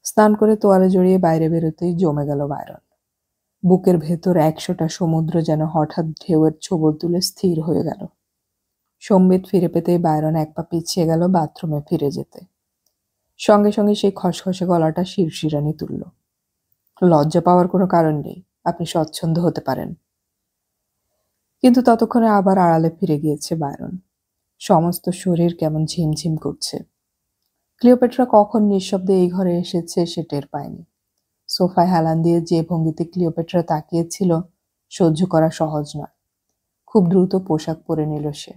স্নান করে তোয়ালে জড়িয়ে বাইরে বেরোতেই জমে গেল বায়রন। বুকের ভেতর 100টা সমুদ্র যেন হঠাৎ ঢেউয়ের ছোবল তুলে স্থির হয়ে গেল। সম্বিত ফিরে পেতেই বায়রন এক পা পিছিয়ে গেল বাথরুমে ফিরে যেতে। সঙ্গে সঙ্গে সেই খসখসে গলাটা শিরশিরানি তুলল। লজ্জা পাওয়ার কোনো কারণ নেই, আপনি স্বচ্ছন্দ হতে পারেন। কিন্তু ততক্ষণে আবার আড়ালে ফিরে গিয়েছে বায়রন। সমস্ত শরীর কেমন ঝিমঝিম করছে। ক্লিওপেট্রা কখন নিঃশব্দে এই ঘরে এসেছে সে টের পায়নি। সোফায় হেলান দিয়ে যে ভঙ্গিতে ক্লিওপেট্রা তাকিয়েছিল সহ্য করা সহজ নয়। খুব দ্রুত পোশাক পরে নিল সে।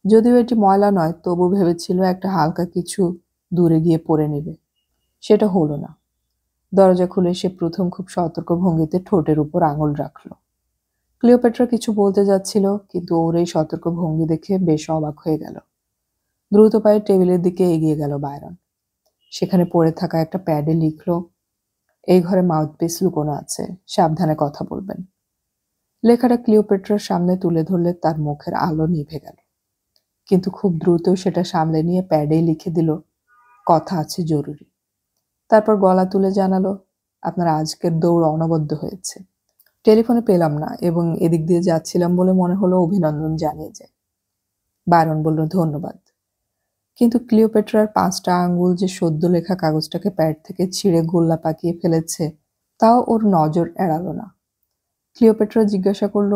যদিও এটি ময়লা নয়, তবু ভেবেছিল একটা হালকা কিছু দূরে গিয়ে পরে নেবে। সেটা হলো না। দরজা খুলে সে প্রথম খুব সতর্ক ভঙ্গিতে ঠোঁটের উপর আঙুল রাখল। ক্লিওপেট্রা কিছু বলতে যাচ্ছিল, কিন্তু ওর এই সতর্ক ভঙ্গি দেখে বেশ অবাক হয়ে গেল। দ্রুত পায়ে টেবিলের দিকে এগিয়ে গেল বায়রন। সেখানে পড়ে থাকা একটা প্যাডে লিখল, এই ঘরে মাউথপিস লুকোনো আছে, সাবধানে কথা বলবেন। লেখাটা ক্লিওপেট্রার সামনে তুলে ধরলে তার মুখের আলো নিভে গেল। কিন্তু খুব দ্রুত সেটা সামলে নিয়ে প্যাডেই লিখে দিল, কথা আছে জরুরি। তারপর গলা তুলে জানালো, আপনার আজকের দৌড় অনবদ্য হয়েছে। টেলিফোনে পেলাম না এবং এদিক দিয়ে যাচ্ছিলাম বলে মনে হলো অভিনন্দন জানিয়ে যায়। বায়রন বলল, ধন্যবাদ। কিন্তু ক্লিওপেট্রার 5টা আঙ্গুল যে সদ্য লেখা কাগজটাকে প্যাড থেকে ছিঁড়ে গোল্লা পাকিয়ে ফেলেছে তাও ওর নজর এড়ালো না। ক্লিওপেট্রা জিজ্ঞাসা করল,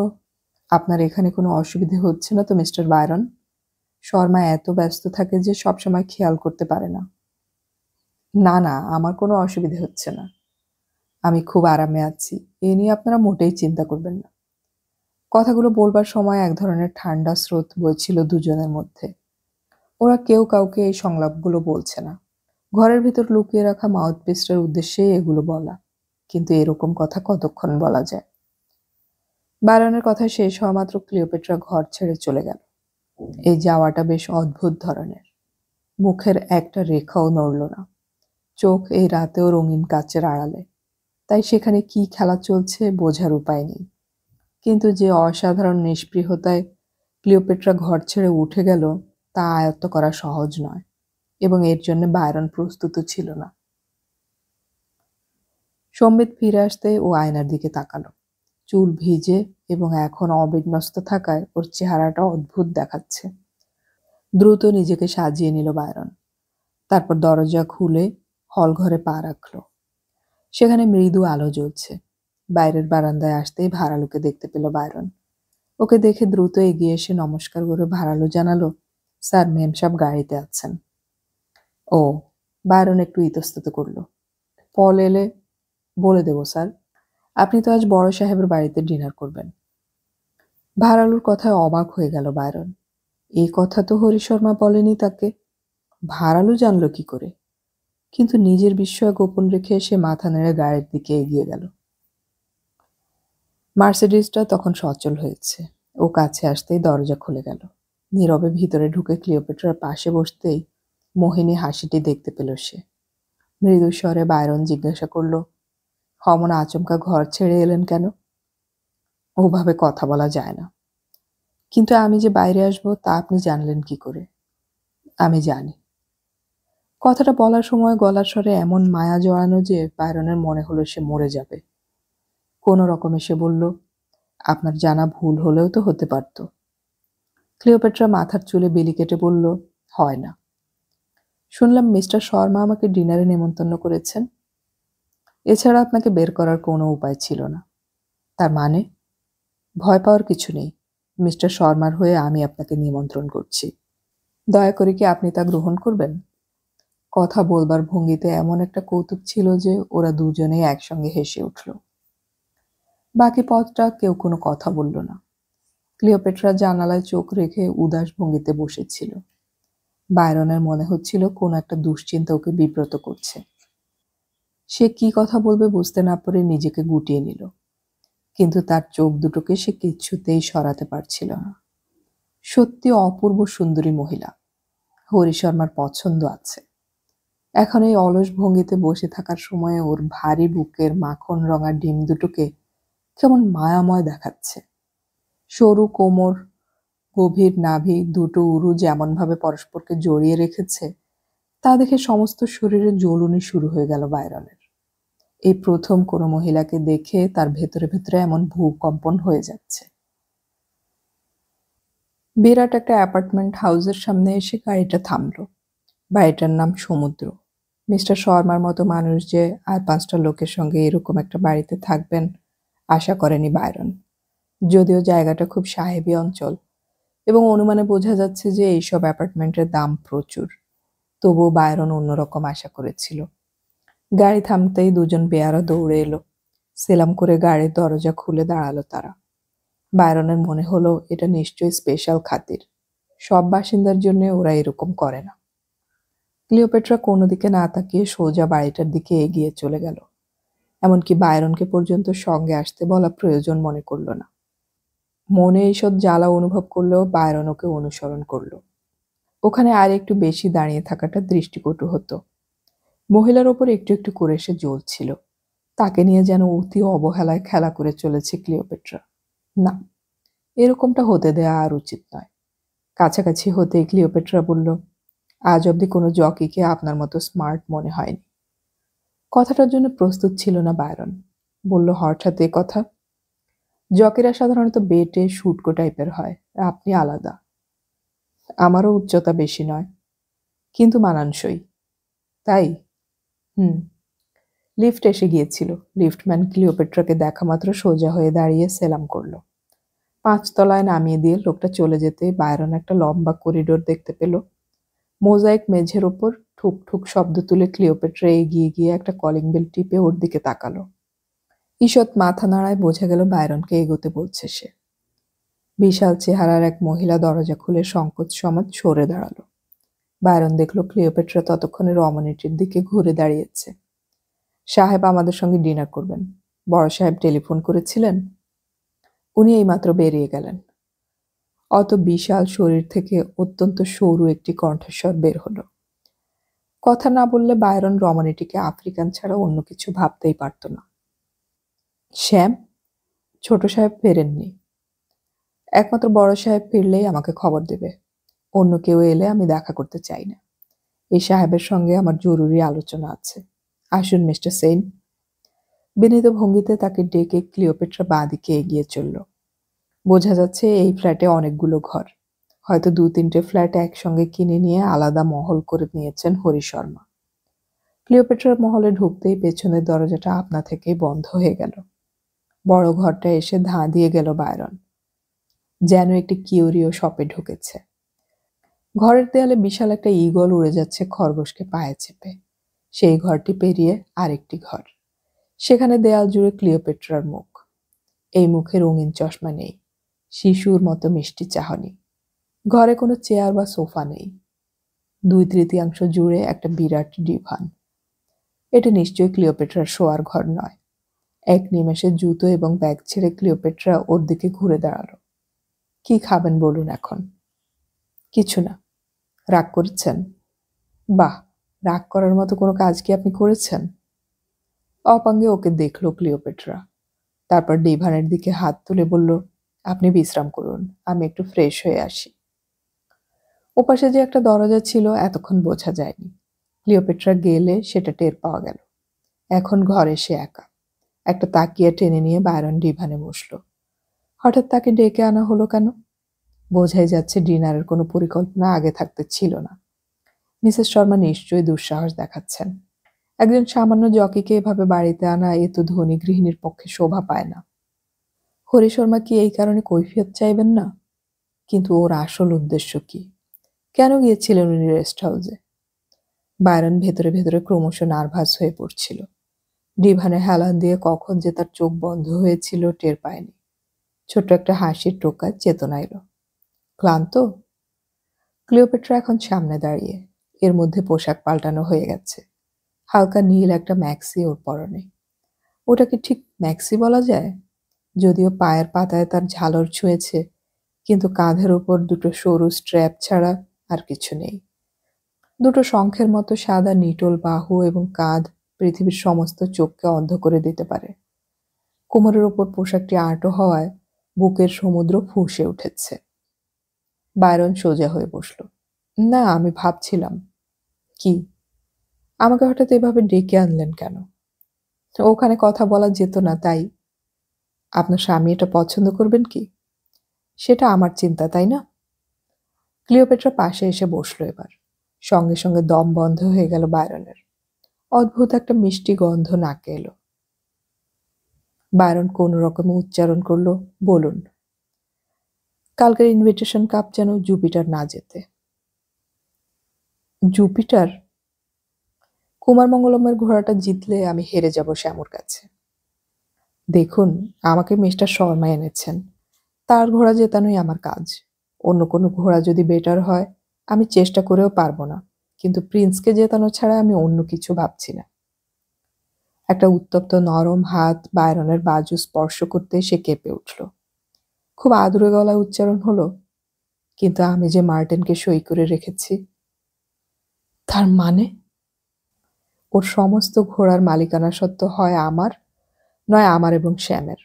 আপনার এখানে কোনো অসুবিধে হচ্ছে না তো মিস্টার বায়রন? শর্মা এত ব্যস্ত থাকে যে সবসময় খেয়াল করতে পারে না। না না, আমার কোনো অসুবিধে হচ্ছে না। আমি খুব আরামে আছি, এ নিয়ে আপনারা মোটেই চিন্তা করবেন না। কথাগুলো বলবার সময় এক ধরনের ঠান্ডা স্রোত বইছিল দুজনের মধ্যে। ওরা কেউ কাউকে এই সংলাপগুলো বলছে না। ঘরের ভিতর লুকিয়ে রাখা মাউথপিসটার উদ্দেশ্যেই এগুলো বলা। কিন্তু এরকম কথা কতক্ষণ বলা যায়? বায়রনের কথা শেষ হওয়া মাত্র ক্লিওপেট্রা ঘর ছেড়ে চলে গেল। এই যাওয়াটা বেশ অদ্ভুত ধরনের। মুখের একটা রেখাও নড়ল না। চোখ এই রাতেও রঙিন কাচের আড়ালে। তাই সেখানে কি খেলা চলছে বোঝার উপায় নেই। কিন্তু যে অসাধারণ নিষ্পৃহতায় ক্লিওপেট্রা ঘর ছেড়ে উঠে গেল তা আয়ত্ত করা সহজ নয়, এবং এর জন্য বায়রন প্রস্তুত ছিল না। সম্বিত ফিরে আসতে ও আয়নার দিকে তাকালো। চুল ভিজে এবং এখন অবিন্যস্ত থাকায় ওর চেহারাটা অদ্ভুত দেখাচ্ছে। দ্রুত নিজেকে সাজিয়ে নিল বায়রন। তারপর দরজা খুলে হল ঘরে পা রাখল। সেখানে মৃদু আলো জ্বলছে। বাইরের বারান্দায় আসতেই ভাড়ালুকে দেখতে পেল বায়রন। ওকে দেখে দ্রুত এগিয়ে এসে নমস্কার করে ভাড়ালু জানালো, স্যার মেম সাহেব গাড়িতে আছেন। ও, বায়রন একটু ইতস্তত করল। পল এলে বলে দেব স্যার। আপনি তো আজ বড় সাহেবের বাড়িতে ডিনার করবেন। ভাড়ালুর কথায় অবাক হয়ে গেল বায়রন। এই কথা তো হরি শর্মা বলেনি তাকে। ভাড়ালু জানলো কি করে? কিন্তু নিজের বিস্ময় গোপন রেখে সে মাথা নেড়ে গাড়ির দিকে এগিয়ে গেল। মার্সিডিজটা তখন সচল হয়েছে। ও কাছে আসতেই দরজা খুলে গেল। নীরবে ভিতরে ঢুকে ক্লিওপেট্রার পাশে বসতেই মোহিনী হাসিটি দেখতে পেল সে। মৃদু স্বরে বায়রন জিজ্ঞাসা করল, অমন আচমকা ঘর ছেড়ে এলেন কেন? ওভাবে কথা বলা যায় না। কিন্তু আমি যে বাইরে আসবো তা আপনি জানলেন কি করে? আমি জানি। কথাটা বলার সময় গলার স্বরে এমন মায়া জড়ানো যে বায়রনের মনে হলো সে মরে যাবে। কোনো রকমে সে বলল, আপনার জানা ভুল হলেও তো হতে পারত। ক্লিওপেট্রা মাথার চুলে বিলি কেটে বলল, হয় না। শুনলাম মিস্টার শর্মা আমাকে ডিনারে নেমন্তন্ন করেছেন। এছাড়া আপনাকে বের করার কোনো উপায় ছিল না। তার মানে? ভয় পাওয়ার কিছু নেই। মিস্টার শর্মার হয়ে আমি আপনাকে নিমন্ত্রণ করছি। দয়া করে কি আপনি তা গ্রহণ করবেন? কথা বলবার ভঙ্গিতে এমন একটা কৌতুক ছিল যে ওরা দুজনেই একসঙ্গে হেসে উঠল। বাকি পথটা কেউ কোনো কথা বলল না। ক্লিওপেট্রা জানালায় চোখ রেখে উদাস ভঙ্গিতে বসেছিল। বায়রনের মনে হচ্ছিল কোন একটা দুশ্চিন্তা ওকে বিব্রত করছে। সে কি কথা বলবে বুঝতে না পেরে নিজেকে গুটিয়ে নিল। কিন্তু তার চোখ দুটোকে সে কিছুতেই সরাতে পারছিল না। সত্যি অপূর্ব সুন্দরী মহিলা। হরি শর্মার পছন্দ আছে। এখন এই অলস ভঙ্গিতে বসে থাকার সময়ে ওর ভারী বুকের মাখন রঙা ডিম দুটোকে কেমন মায়াময় দেখাচ্ছে। সরু কোমর, গভীর নাভি, দুটো উরু যেমনভাবে পরস্পরকে জড়িয়ে রেখেছে তা দেখে সমস্ত শরীরে জ্বলুনি শুরু হয়ে গেল বায়রনের। এই প্রথম কোনো মহিলাকে দেখে তার ভেতরে ভেতরে এমন ভূকম্পন হয়ে যাচ্ছে। বিরাট একটা অ্যাপার্টমেন্ট হাউসের সামনে এসে গাড়িটা থামল। বাড়িটার নাম সমুদ্র। মিস্টার শর্মার মতো মানুষ যে আর 5টা লোকের সঙ্গে এরকম একটা বাড়িতে থাকবেন আশা করেনি বায়রন। যদিও জায়গাটা খুব সাহেবি অঞ্চল এবং অনুমানে বোঝা যাচ্ছে যে এইসব অ্যাপার্টমেন্টের দাম প্রচুর, তবুও বায়রন অন্যরকম আশা করেছিল। গাড়ি থামতেই দুজন বেয়ারা দৌড়ে এলো। সেলাম করে গাড়ির দরজা খুলে দাঁড়ালো তারা। বায়রনের মনে হলো এটা নিশ্চয়ই স্পেশাল খাতির। সব বাসিন্দার জন্য ওরা এরকম করে না। ক্লিওপেট্রা কোনো দিকে না তাকিয়ে সোজা বাড়িটার দিকে এগিয়ে চলে গেল। এমনকি বায়রনকে পর্যন্ত সঙ্গে আসতে বলা প্রয়োজন মনে করল না। মনে এইসব জ্বালা অনুভব করলেও বায়রন ওকে অনুসরণ করল। ওখানে আর একটু বেশি দাঁড়িয়ে থাকাটা দৃষ্টিকটু হতো। মহিলার ওপর একটু একটু করে সে জ্বলছিল। তাকে নিয়ে যেন অতি অবহেলায় খেলা করে চলেছে ক্লিওপেট্রা। না, এরকমটা হতে দেয়া আর উচিত নয়। কাছাকাছি হতে ক্লিওপেট্রা বলল, আজ অবধি কোনো জকিকে আপনার মতো স্মার্ট মনে হয়নি। কথাটার জন্য প্রস্তুত ছিল না বায়রন। বলল হঠাৎ এ কথা। জকিরা সাধারণত বেটে শুটকো টাইপের হয়, আপনি আলাদা। আমারও উচ্চতা বেশি নয়, কিন্তু মানানসই। তাই? লিফট এসে গিয়েছিল। লিফটম্যান ক্লিওপেট্রাকে দেখা মাত্র সোজা হয়ে দাঁড়িয়ে সেলাম করল। 5 তলায় নামিয়ে দিয়ে লোকটা চলে যেতে বায়রন একটা লম্বা করিডোর দেখতে পেল। মোজাইক মেঝের ওপর ঠুক ঠুক শব্দ তুলে ক্লিওপেট্রা এগিয়ে গিয়ে একটা কলিং বেল টিপে ওর দিকে তাকালো। ঈষৎ মাথা নাড়ায় বোঝা গেল বায়রনকে এগোতে বলছে সে। বিশাল চেহারার এক মহিলা দরজা খুলে সংকোচ সমাজ সরে দাঁড়ালো। বায়রন দেখল ক্লিওপেট্রা ততক্ষণে রমণীটির দিকে ঘুরে দাঁড়িয়েছে। সাহেব আমাদের সঙ্গে ডিনার করবেন। বড় সাহেব টেলিফোন করেছিলেন। উনি এইমাত্র বেরিয়ে গেলেন। অত বিশাল শরীর থেকে অত্যন্ত সরু একটি কণ্ঠস্বর বের হলো। কথা না বললে বায়রন রমণীটিকে আফ্রিকান ছাড়া অন্য কিছু ভাবতেই পারত না। শ্যাম? ছোট সাহেব ফেরেননি। একমাত্র বড় সাহেব ফিরলেই আমাকে খবর দেবে। অন্য কেউ এলে আমি দেখা করতে চাই না। এই সাহেবের সঙ্গে আমার জরুরি আলোচনা আছে। আসুন মিস্টার সেন। বিনীত ভঙ্গিতে তাকে ডেকে ক্লিওপেট্রা বাঁ দিকে এগিয়ে চলল। বোঝা যাচ্ছে এই ফ্ল্যাটে অনেকগুলো ঘর। হয়তো 2-3টে ফ্ল্যাট একসঙ্গে কিনে নিয়ে আলাদা মহল করে নিয়েছেন হরি শর্মা। ক্লিওপেট্রার মহলে ঢুকতেই পেছনের দরজাটা আপনা থেকেই বন্ধ হয়ে গেল। বড় ঘরটা এসে ধাঁ দিয়ে গেল বায়রন, যেন একটি কিউরিও শপে ঢুকেছে। ঘরের দেয়ালে বিশাল একটা ঈগল উড়ে যাচ্ছে খরগোশকে পায়ে চেপে। সেই ঘরটি পেরিয়ে আরেকটি ঘর, সেখানে দেয়াল জুড়ে ক্লিওপেট্রার মুখ। এই মুখে রঙিন চশমা নেই, শিশুর মতো মিষ্টি চাহনি। ঘরে কোনো চেয়ার বা সোফা নেই, 2/3 জুড়ে একটা বিরাট ডিভান। এটি নিশ্চয়ই ক্লিওপেট্রার শোয়ার ঘর নয়। এক নিমেষে জুতো এবং ব্যাগ ছেড়ে ক্লিওপেট্রা ওর দিকে ঘুরে দাঁড়ালো। কি খাবেন বলুন এখন? কিছু না। রাগ করেছেন? বাহ, রাগ করার মতো কোনো কাজ কি আপনি করেছেন? অপাঙ্গে ওকে দেখল ক্লিওপেট্রা, তারপর ডিভানের দিকে হাত তুলে বলল, আপনি বিশ্রাম করুন, আমি একটু ফ্রেশ হয়ে আসি। ওপাশে যে একটা দরজা ছিল এতক্ষণ বোঝা যায়নি। ক্লিওপেট্রা গেলে সেটা টের পাওয়া গেল। এখন ঘরে সে একা। একটা তাকিয়া টেনে নিয়ে বায়রন ডিভানে বসল। হঠাৎ তাকে ডেকে আনা হলো কেন? বোঝাই যাচ্ছে ডিনারের কোনো পরিকল্পনা আগে থাকতে ছিল না। মিসেস শর্মা নিশ্চয়ই দুঃসাহস দেখাচ্ছেন। একজন সামান্য জকিকে এভাবে বাড়িতে আনা এ তো ধনী গৃহিণীর পক্ষে শোভা পায় না। হরি শর্মা কি এই কারণে কৈফিয়ত চাইবেন না? কিন্তু ওর আসল উদ্দেশ্য কি? কেন গিয়েছিলেন উনি রেস্ট হাউসে? বায়রন ভেতরে ভেতরে ক্রমশ নার্ভাস হয়ে পড়ছিল। ডিভানে হেলান দিয়ে কখন যে তার চোখ বন্ধ হয়েছিল টের পায়নি। ছোট্ট একটা হাসির টোকায় চেতনা এলো। ক্লান্ত? ক্লিওপেট্রা এখন সামনে দাঁড়িয়ে, এর মধ্যে পোশাক পাল্টানো হয়ে গেছে। হালকা নীল একটা ম্যাক্সি ওর পরনে। ওটাকে ঠিক ম্যাক্সি বলা যায়? যদিও পায়ের পাতায় তার ঝালর ছুঁয়েছে, কিন্তু কাঁধের ওপর দুটো সরু স্ট্র্যাপ ছাড়া আর কিছু নেই। দুটো শঙ্খের মতো সাদা নিটোল বাহু এবং কাঁধ পৃথিবীর সমস্ত চোখকে অন্ধ করে দিতে পারে। কোমরের ওপর পোশাকটি আঁটো হওয়ায় বুকের সমুদ্র ফুঁসে উঠেছে। বায়রন সোজা হয়ে বসল। না, আমি ভাবছিলাম। কি? আমাকে হঠাৎ এভাবে ডেকে আনলেন কেন? ওখানে কথা বলা যেত না তাই? আপনার স্বামী এটা পছন্দ করবেন কি? সেটা আমার চিন্তা, তাই না? ক্লিওপেট্রা পাশে এসে বসল এবার। সঙ্গে সঙ্গে দম বন্ধ হয়ে গেল বায়রনের। অদ্ভুত একটা মিষ্টি গন্ধ নাকে এলো। বায়রন কোনো রকমে উচ্চারণ করল, বলুন। কালকের ইনভিটেশন কাপ যেন জুপিটার না যেতে। জুপিটার? কুমার মঙ্গলমের ঘোড়াটা জিতলে আমি হেরে যাব শ্যামুর কাছে। দেখুন, আমাকে মিস্টার শর্মা এনেছেন, তার ঘোড়া জেতানোই আমার কাজ। অন্য কোনো ঘোড়া যদি বেটার হয় আমি চেষ্টা করেও পারবো না, কিন্তু প্রিন্সকে জেতানো ছাড়া আমি অন্য কিছু ভাবছি না। একটা উত্তপ্ত নরম হাত বায়রনের বাজু স্পর্শ করতে সে কেঁপে উঠল। খুব আদুরে গলায় উচ্চারণ হলো, কিন্তু আমি যে মার্টিনকে সই করে রেখেছি। তার মানে? ওর সমস্ত ঘোড়ার মালিকানা সত্ত্ব হয় আমার, নয় আমার এবং শ্যামের।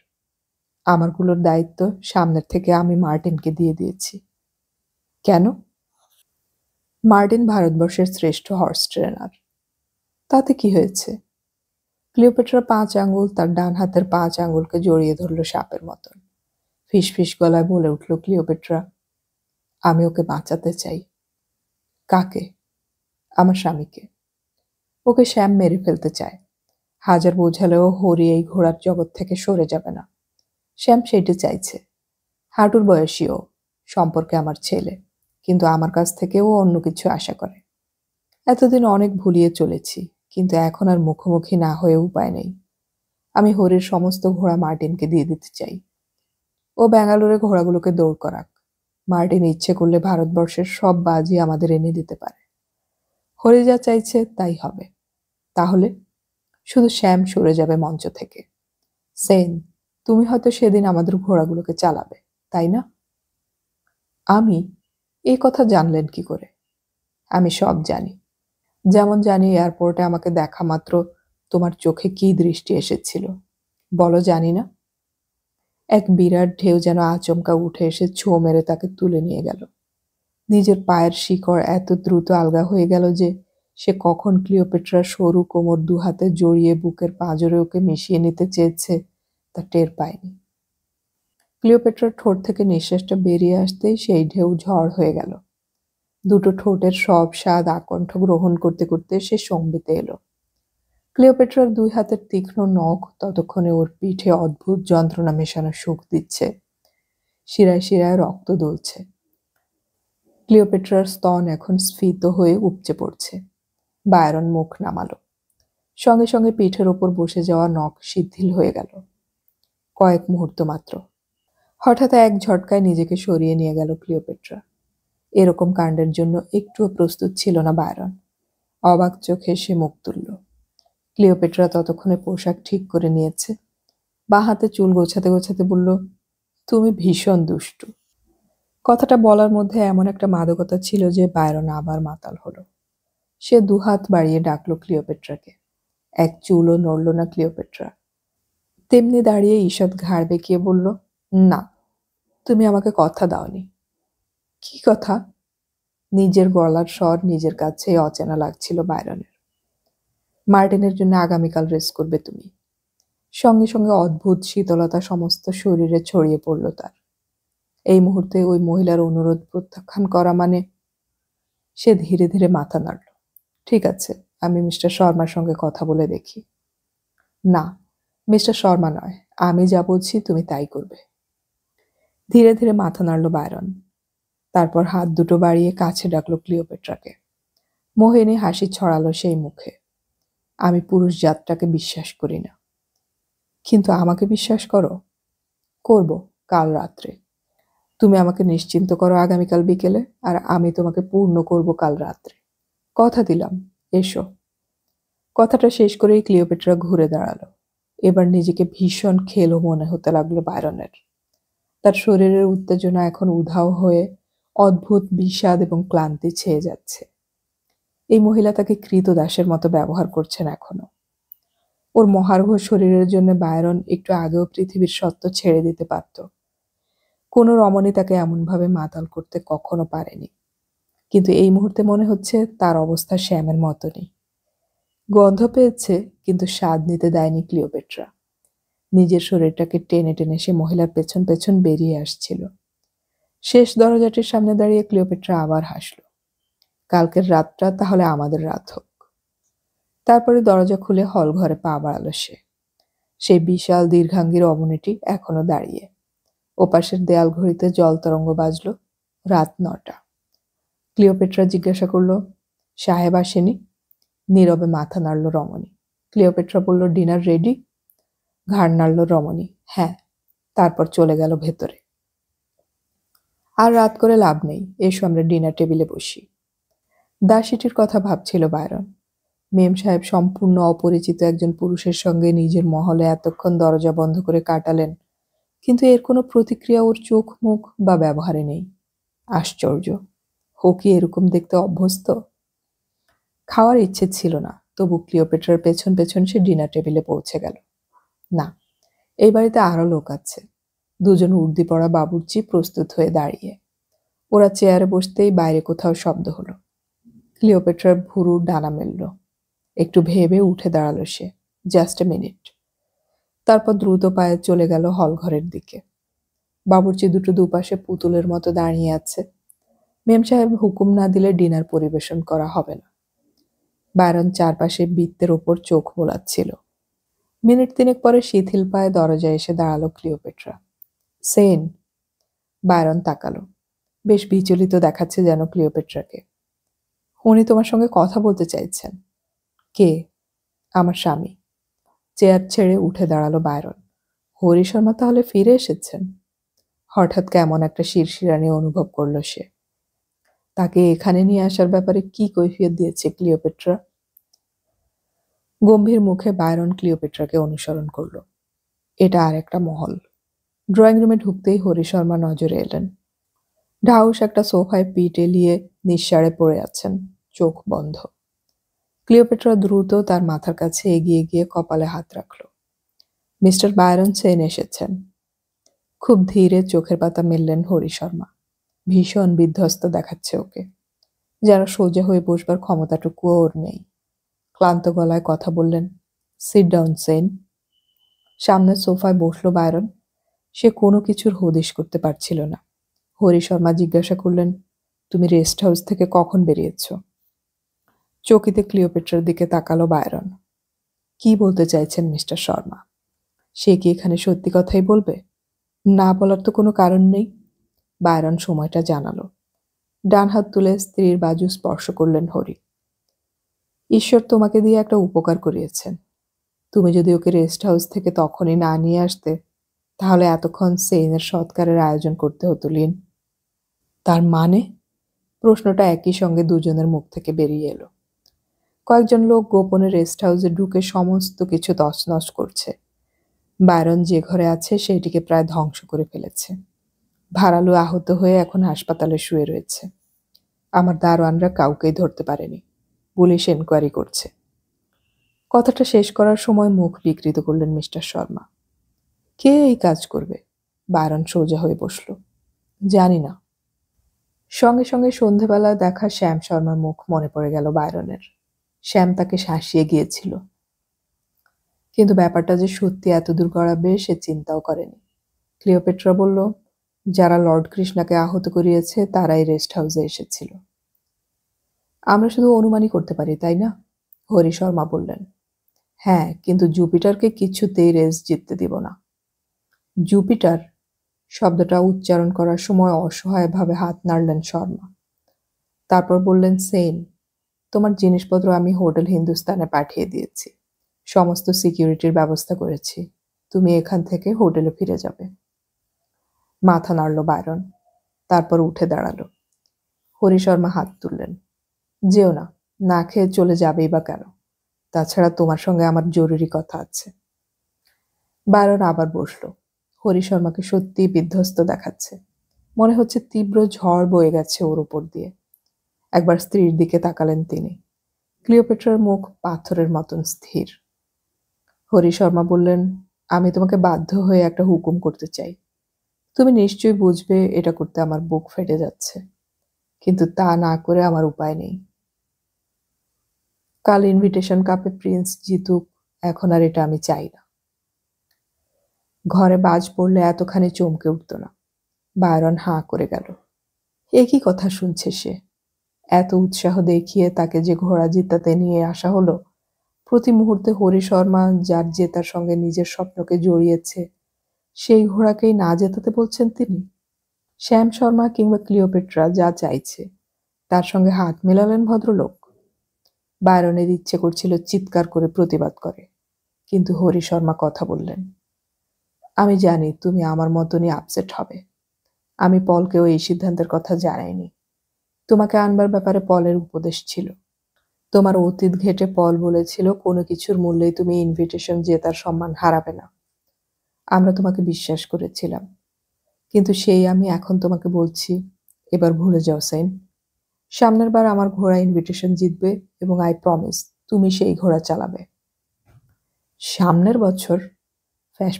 আমারগুলোর দায়িত্ব সামনের থেকে আমি মার্টিনকে দিয়ে দিয়েছি। কেন? মার্টিন ভারতবর্ষের শ্রেষ্ঠ হর্স ট্রেনার। তাতে কি হয়েছে? ক্লিওপেট্রা 5 আঙ্গুল তার ডান হাতের 5 আঙ্গুলকে জড়িয়ে ধরল সাপের মতন। ফিসফিস গলায় বলে উঠল ক্লিওপেট্রা, আমি ওকে বাঁচাতে চাই। কাকে? আমার স্বামীকে। ওকে শ্যাম মেরে ফেলতে চায়। হাজার বোঝালেও হরি এই ঘোড়ার জগৎ থেকে সরে যাবে না। শ্যাম সেটি চাইছে। হাঁটুর বয়সীও, সম্পর্কে আমার ছেলে, কিন্তু আমার কাছ থেকেও অন্য কিছু আশা করে। এতদিন অনেক ভুলিয়ে চলেছি, কিন্তু এখন আর মুখোমুখি না হয়ে উপায় নেই। আমি হরির সমস্ত ঘোড়া মার্টিনকে দিয়ে দিতে চাই। ও ব্যাঙ্গালোরে ঘোড়াগুলোকে দৌড় করাক। মার্টিন ইচ্ছে করলে ভারতবর্ষের সব বাজি আমাদের এনে দিতে পারে। হরি যা চাইছে তাই হবে। তাহলে শুধু শ্যাম সরে যাবে মঞ্চ থেকে। সেন, তুমি হয়তো সেদিন আমাদের ঘোড়াগুলোকে চালাবে, তাই না? আমি? এই কথা জানলেন কি করে? আমি সব জানি। যেমন জানি এয়ারপোর্টে আমাকে দেখা মাত্র তোমার চোখে কি দৃষ্টি এসেছিল। বলো, জানি না? এক বিরাট ঢেউ যেন আচমকা উঠে এসে ছো মেরে তাকে তুলে নিয়ে গেল। নিজের পায়ের শিকড় এত দ্রুত আলগা হয়ে গেল যে সে কখন ক্লিওপেট্রার সরু কোমর 2 হাতে জড়িয়ে বুকের পাঁজরে ওকে মিশিয়ে নিতে চেয়েছে তা টের পায়নি। ক্লিওপেট্রার ঠোঁট থেকে নিঃশ্বাসটা বেরিয়ে আসতেই সেই ঢেউ ঝড় হয়ে গেল। দুটো ঠোঁটের সব স্বাদ আকণ্ঠ গ্রহণ করতে করতে সে সম্বিতে এলো। ক্লিওপেট্রার ২ হাতের তীক্ষ্ণ নখ ততক্ষণে ওর পিঠে অদ্ভুত যন্ত্রণা মেশানো সুখ দিচ্ছে। শিরায় শিরায় রক্ত দুলছে। ক্লিওপেট্রার স্তন এখন স্ফীত হয়ে উপচে পড়ছে। বায়রন মুখ নামালো। সঙ্গে সঙ্গে পিঠের ওপর বসে যাওয়া নখ শিথিল হয়ে গেল। কয়েক মুহূর্ত মাত্র। হঠাৎ এক ঝটকায় নিজেকে সরিয়ে নিয়ে গেল ক্লিওপেট্রা। এরকম কাণ্ডের জন্য একটুও প্রস্তুত ছিল না বায়রন। অবাক চোখে সে মুখ তুলল। ক্লিওপেট্রা ততক্ষণে পোশাক ঠিক করে নিয়েছে। বাঁ হাতে চুল গোছাতে গোছাতে বলল, তুমি ভীষণ দুষ্টু। কথাটা বলার মধ্যে এমন একটা মাদকতা ছিল যে বায়রন আবার মাতাল হলো। সে ২ হাত বাড়িয়ে ডাকলো ক্লিওপেট্রাকে। এক চুলও নড়ল না ক্লিওপেট্রা। তেমনি দাঁড়িয়ে ঈষৎ ঘাড় বেঁকিয়ে বলল, না, তুমি আমাকে কথা দাওনি। কি কথা? নিজের গলার স্বর নিজের কাছেই অচেনা লাগছিল বায়রনের। মার্টিনের জন্য আগামীকাল রেস করবে তুমি। সঙ্গে সঙ্গে অদ্ভুত শীতলতা সমস্ত শরীরে ছড়িয়ে পড়ল তার। এই মুহূর্তে ওই মহিলার অনুরোধ প্রত্যাখ্যান করা মানে? সে ধীরে ধীরে মাথা নাড়ল। ঠিক আছে, আমি মিস্টার শর্মার সঙ্গে কথা বলে দেখি। না, মিস্টার শর্মা নয়, আমি যা বলছি তুমি তাই করবে। ধীরে ধীরে মাথা নাড়ল বায়রন। তারপর হাত দুটো বাড়িয়ে কাছে ডাকলো ক্লিওপেট্রাকে। মোহিনী হাসি ছড়ালো সেই মুখে। আমি পুরুষ জাতটাকে বিশ্বাস করি না। কিন্তু আমাকে বিশ্বাস করো? করব, কাল রাত্রে। তুমি আমাকে নিশ্চিন্ত করো আগামীকাল বিকেলে, আর আমি তোমাকে পূর্ণ করব কাল রাত্রে। কথা দিলাম, এসো। কথাটা শেষ করেই ক্লিওপেট্রা ঘুরে দাঁড়ালো। এবার নিজেকে ভীষণ খেলো মনে হতে লাগলো বায়রনের। তার শরীরের উত্তেজনা এখন উধাও হয়ে অদ্ভুত বিষাদ এবং ক্লান্তি ছেয়ে যাচ্ছে। এই মহিলা তাকে ক্রীতদাসের মতো ব্যবহার করছেন এখনো। ওর মহার্ঘ শরীরের জন্য বায়রন একটু আগেও পৃথিবীর সত্ত্ব ছেড়ে দিতে পারত। কোনো রমণী তাকে এমনভাবে মাতাল করতে কখনো পারেনি। কিন্তু এই মুহূর্তে মনে হচ্ছে তার অবস্থা শ্যামের মতনই। গন্ধ পেয়েছে, কিন্তু স্বাদ নিতে দেয়নি ক্লিওপেট্রা। নিজের শরীরটাকে টেনে টেনে সে মহিলার পেছন পেছন বেরিয়ে আসছিল। শেষ দরজাটির সামনে দাঁড়িয়ে ক্লিওপেট্রা আবার হাসল। কালকের রাতটা তাহলে আমাদের রাত হোক। তারপরে দরজা খুলে হল ঘরে পা বাড়ালো সে। সেই বিশাল দীর্ঘাঙ্গীর অবনীটি এখনো দাঁড়িয়ে। ওপাশের দেয়াল ঘড়িতে জল তরঙ্গ বাজল। রাত ৯টা। ক্লিওপেট্রা জিজ্ঞাসা করল, সাহেব আসেনি? নীরবে মাথা নাড়ল রমণী। ক্লিওপেট্রা বলল, ডিনার রেডি? ঘাড় নাড়ল রমণী, হ্যাঁ। তারপর চলে গেল ভেতরে। আর রাত করে লাভ নেই, এসো আমরা ডিনার টেবিলে বসি। দাসীটির কথা ভাবছিল বায়রন। মেম সাহেব সম্পূর্ণ অপরিচিত একজন পুরুষের সঙ্গে নিজের মহলে এতক্ষণ দরজা বন্ধ করে কাটালেন, কিন্তু এর কোনো প্রতিক্রিয়া ওর চোখ মুখ বা ব্যবহারে নেই। আশ্চর্য, ও কি এরকম দেখতে অভ্যস্ত? খাওয়ার ইচ্ছে ছিল না, তবু ক্লিওপেট্রার পেছন পেছন সে ডিনার টেবিলে পৌঁছে গেল। না, এই বাড়িতে আরো লোক আছে। ২জন উর্দি পরা বাবুর্চি প্রস্তুত হয়ে দাঁড়িয়ে। ওরা চেয়ারে বসতেই বাইরে কোথাও শব্দ হলো। ক্লিওপেট্রার ভুরু ডানা মেলল। একটু ভেবে উঠে দাঁড়ালো সে। Just a minute. তারপর দ্রুত পায়ে চলে গেল হল ঘরের দিকে। বাবুর্চি দুটো দুপাশে পুতুলের মতো দাঁড়িয়ে আছে। মেম সাহেব হুকুম না দিলে ডিনার পরিবেশন করা হবে না। বায়রন চারপাশে বৃত্তের ওপর চোখ বোলাচ্ছিল। মিনিট ৩ পরে শিথিল পায়ে দরজায় এসে দাঁড়ালো ক্লিওপেট্রা। সেন। বায়রন তাকালো। বেশ বিচলিত দেখাচ্ছে যেন ক্লিওপেট্রাকে। উনি তোমার সঙ্গে কথা বলতে চাইছেন। কে? আমার স্বামী। চেয়ার ছেড়ে উঠে দাঁড়ালো বায়রন। হরি শর্মা তাহলে ফিরে এসেছেন? হঠাৎ কেমন একটা শিরশিরানি অনুভব করল সে। তাকে এখানে নিয়ে আসার ব্যাপারে কি কৈফিয়ত দিয়েছে ক্লিওপেট্রা? গম্ভীর মুখে বায়রন ক্লিওপেট্রাকে অনুসরণ করল। এটা আর একটা মহল। ড্রয়িং রুমে ঢুকতেই হরি শর্মা নজরে এলেন। ঢাউস একটা সোফায় পিঠ এলিয়ে নিঃসাড়ে পড়ে আছেন, চোখ বন্ধ। ক্লিওপেট্রা দ্রুত তার মাথার কাছে এগিয়ে গিয়ে কপালে হাত রাখল। মিস্টার বায়রন সেন এসেছেন। খুব ধীরে চোখের পাতা মেললেন হরি শর্মা। ভীষণ বিধ্বস্ত দেখাচ্ছে ওকে। যেন সোজা হয়ে বসবার ক্ষমতাটুকুও ওর নেই। ক্লান্ত গলায় কথা বললেন, সিট ডাউন সেন। সামনের সোফায় বসলো বায়রন। সে কোনো কিছুর হদিশ করতে পারছিল না। হরি শর্মা জিজ্ঞাসা করলেন, তুমি রেস্ট হাউস থেকে কখন বেরিয়েছ? চকিতে ক্লিওপেট্রার দিকে তাকালো বায়রন। কি বলতে চাইছেন মিস্টার শর্মা? সে কি এখানে সত্যি কথাই বলবে? না বলার তো কোনো কারণ নেই। বায়রন সময়টা জানালো। ডান হাত তুলে স্ত্রীর বাজু স্পর্শ করলেন হরি। ঈশ্বর তোমাকে দিয়ে একটা উপকার করিয়েছেন। তুমি যদি ওকে রেস্ট হাউস থেকে তখনই না নিয়ে আসতে, তাহলে এতক্ষণ সেইনের সৎকারের আয়োজন করতে হতো লিন। তার মানে? প্রশ্নটা একই সঙ্গে দুজনের মুখ থেকে বেরিয়ে এলো। কয়েকজন লোক গোপনে রেস্ট হাউসে ঢুকে সমস্ত কিছু তছনছ করছে। বায়রন যে ঘরে আছে সেটিকে প্রায় ধ্বংস করে ফেলেছে। ভাড়ালু আহত হয়ে এখন হাসপাতালে শুয়ে রয়েছে। আমার দারোয়ানরা কাউকেই ধরতে পারেনি। পুলিশ এনকোয়ারি করছে। কথাটা শেষ করার সময় মুখ বিকৃত করলেন মিস্টার শর্মা। কে এই কাজ করবে? বায়রন সোজা হয়ে বসল। জানি না। সঙ্গে সঙ্গে সন্ধেবেলা দেখা শ্যাম শর্মার মুখ মনে পড়ে গেল বায়রনের। শ্যাম তাকে শাসিয়ে গিয়েছিল, কিন্তু ব্যাপারটা যে সত্যি এতদূর গড়াবে সে চিন্তাও করেনি। ক্লিওপেট্রা বলল, যারা লর্ড কৃষ্ণাকে আহত করিয়েছে তারাই রেস্ট হাউসে এসেছিল। আমরা শুধু অনুমানই করতে পারি, তাই না? হরি শর্মা বললেন। হ্যাঁ, কিন্তু জুপিটারকে কিছুতেই রেস জিততে দিব না। জুপিটার শব্দটা উচ্চারণ করার সময় অসহায়ভাবে হাত নাড়লেন শর্মা। তারপর বললেন, সেন, তোমার জিনিসপত্র আমি হোটেল হিন্দুস্তানে পাঠিয়ে দিয়েছি। সমস্ত সিকিউরিটির ব্যবস্থা করেছি। তুমি এখান থেকে হোটেলে ফিরে যাবে। মাথা নাড়ল বায়রন। তারপর উঠে দাঁড়ালো। হরি শর্মা হাত তুললেন। যেও না, না খেয়ে চলে যাবেই বা কেন? তাছাড়া তোমার সঙ্গে আমার জরুরি কথা আছে। বায়রন আবার বসল। হরি শর্মাকে সত্যিই বিধ্বস্ত দেখাচ্ছে। মনে হচ্ছে তীব্র ঝড় বয়ে গেছে ওর উপর দিয়ে। একবার স্ত্রীর দিকে তাকালেন তিনি। ক্লিওপেট্রার মুখ পাথরের মতন স্থির। হরি শর্মা বললেন, আমি তোমাকে বাধ্য হয়ে একটা হুকুম করতে চাই। তুমি নিশ্চয়ই বুঝবে এটা করতে আমার বুক ফেটে যাচ্ছে, কিন্তু তা না করে আমার উপায় নেই। কাল ইনভিটেশন কাপে প্রিন্স জিতুক, এখন আর এটা আমি চাই না। ঘরে বাজ পড়লে এতখানি চমকে উঠত না। বায়রন হাঁ করে গেল। একই কথা শুনছে সে। এত উৎসাহ দেখিয়ে তাকে যে ঘোড়া জিতাতে নিয়ে আসা হলো, প্রতি মুহূর্তে হরি শর্মা যার জেতার সঙ্গে নিজের স্বপ্নকে জড়িয়েছে, সেই ঘোড়াকেই না জেতাতে বলছেন তিনি। শ্যাম শর্মা কিংবা ক্লিওপেট্রা যা চাইছে তার সঙ্গে হাত মেলালেন ভদ্রলোক। বায়রনের ইচ্ছে করছিল চিৎকার করে প্রতিবাদ করে, কিন্তু হরি শর্মা কথা বললেন। আমি জানি তুমি আমার মতনই আপসেট হবে। আমি পলকেও এই সিদ্ধান্তের কথা জানাইনি। তোমাকে আনবার ব্যাপারে পলের উপদেশ ছিল। তোমার অতীত ঘেটে পল বলেছিল কোনো কিছুর মূল্যেই তুমি ইনভিটেশন জেতার সম্মান হারাবে না। আমরা তোমাকে বিশ্বাস করেছিলাম, কিন্তু সেই আমি এখন তোমাকে বলছি, এবার ভুলে যাও সেন। সামনের বার আমার ঘোড়া ইনভিটেশন জিতবে এবং আই প্রমিস তুমি সেই ঘোড়া চালাবে। সামনের বছর?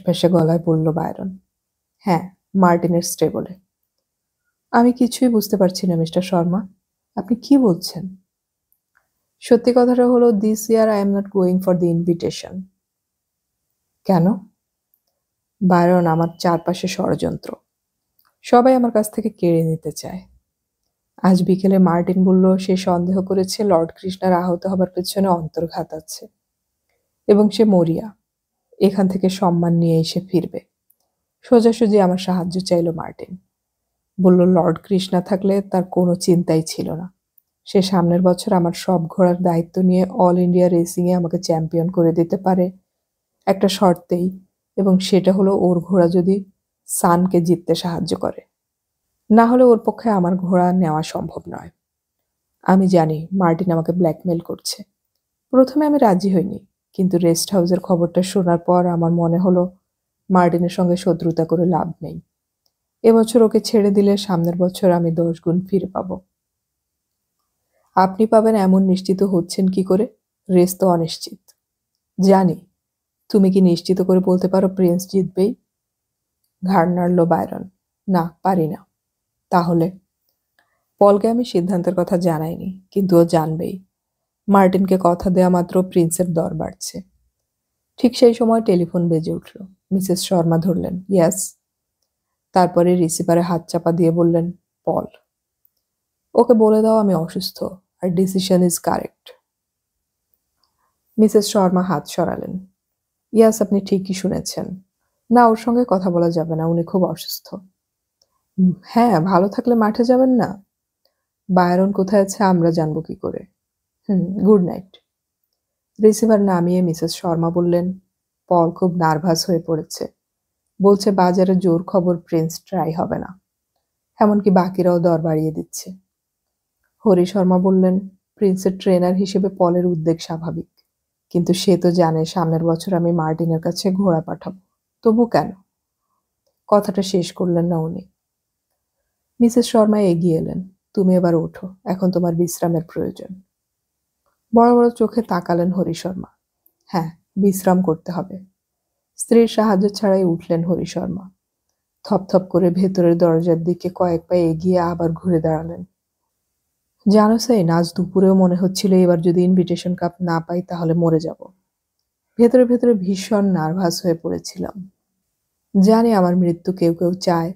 ফ্যাঁসে গলায় বলল বায়রন। হ্যাঁ, মার্টিনের স্টেবলে। আমি কিছুই বুঝতে পারছি না মিস্টার শর্মা, আপনি কি বলছেন? সত্যি কথাটা হলো, this year I am not going for the invitation. কেন? বায়রন, আমার চারপাশে ষড়যন্ত্র। সবাই আমার কাছ থেকে কেড়ে নিতে চায়। আজ বিকেলে মার্টিন বলল সে সন্দেহ করেছে লর্ড কৃষ্ণার আহত হবার পেছনে অন্তর্ঘাত আছে এবং সে মরিয়া। এখান থেকে সম্মান নিয়ে এসে ফিরবে। সোজাসুজি আমার সাহায্য চাইল মার্টিন। বলল লর্ড কৃষ্ণা থাকলে তার কোনো চিন্তাই ছিল না। সে সামনের বছর আমার সব ঘোড়ার দায়িত্ব নিয়ে অল ইন্ডিয়া রেসিংয়ে আমাকে চ্যাম্পিয়ন করে দিতে পারে একটা শর্তেই, এবং সেটা হলো ওর ঘোড়া যদি সানকে জিততে সাহায্য করে। না হলে ওর পক্ষে আমার ঘোড়া নেওয়া সম্ভব নয়। আমি জানি মার্টিন আমাকে ব্ল্যাকমেল করছে। প্রথমে আমি রাজি হইনি, কিন্তু রেস্ট হাউসের খবরটা শোনার পর আমার মনে হলো মার্টিনের সঙ্গে শত্রুতা করে লাভ নেই। এবছর ওকে ছেড়ে দিলে সামনের বছর আমি 10 গুণ ফিরে পাব। আপনি পাবেন এমন নিশ্চিত হচ্ছেন কি করে? রেস তো অনিশ্চিত। জানি। তুমি কি নিশ্চিত করে বলতে পারো প্রিন্স জিতবেই? ঘাড় নাড়ল বায়রন। না, পারি না। তাহলে? পলকে আমি সিদ্ধান্তের কথা জানাইনি, কিন্তু ও জানবেই। মার্টিনকে কথা দেয়া মাত্র প্রিন্সের দর বাড়ছে। ঠিক সেই সময় টেলিফোন বেজে উঠল। মিসেস শর্মা ধরলেন। ইয়াস। তারপরে রিসিভারে হাত চাপা দিয়ে বললেন, পল। ওকে বলে দাও আমি অসুস্থ, আর decision is correct. Mrs Sharma হাত সরালেন। ইয়াস, আপনি ঠিকই শুনেছেন। না, ওর সঙ্গে কথা বলা যাবে না, উনি খুব অসুস্থ। হ্যাঁ, ভালো থাকলে মাঠে যাবেন না? বায়রন কোথায় আছে আমরা জানব কি করে? Good night. রিসিভার নামিয়ে মিসেস শর্মা বললেন, পল খুব নার্ভাস হয়ে পড়েছে। বলছে বাজারে জোর খবর প্রিন্স ট্রাই হবে না। এমনকি বাকিরাও দর বাড়িয়ে দিচ্ছে। হরি শর্মা বললেন, প্রিন্সের ট্রেনার হিসেবে পলের উদ্বেগ স্বাভাবিক, কিন্তু সে তো জানে সামনের বছর আমি মার্টিনের কাছে ঘোড়া পাঠাবো। তবু কেন? কথাটা শেষ করলেন না উনি। মিসেস শর্মা এগিয়ে এলেন। তুমি এবার ওঠো, এখন তোমার বিশ্রামের প্রয়োজন। বড় বড় চোখে তাকালেন হরি শর্মা। হ্যাঁ, বিশ্রাম করতে হবে। স্ত্রীর সাহায্য ছাড়াই উঠলেন হরি শর্মা। থপথপ করে ভেতরের দরজার দিকে কয়েক পা এগিয়ে আবার ঘুরে দাঁড়ালেন। জানো সেন, আজ দুপুরেও মনে হচ্ছিল এবার যদি ইনভিটেশন কাপ না পাই তাহলে মরে যাব। ভেতরে ভেতরে ভীষণ নার্ভাস হয়ে পড়েছিলাম। জানি আমার মৃত্যু কেউ কেউ চায়,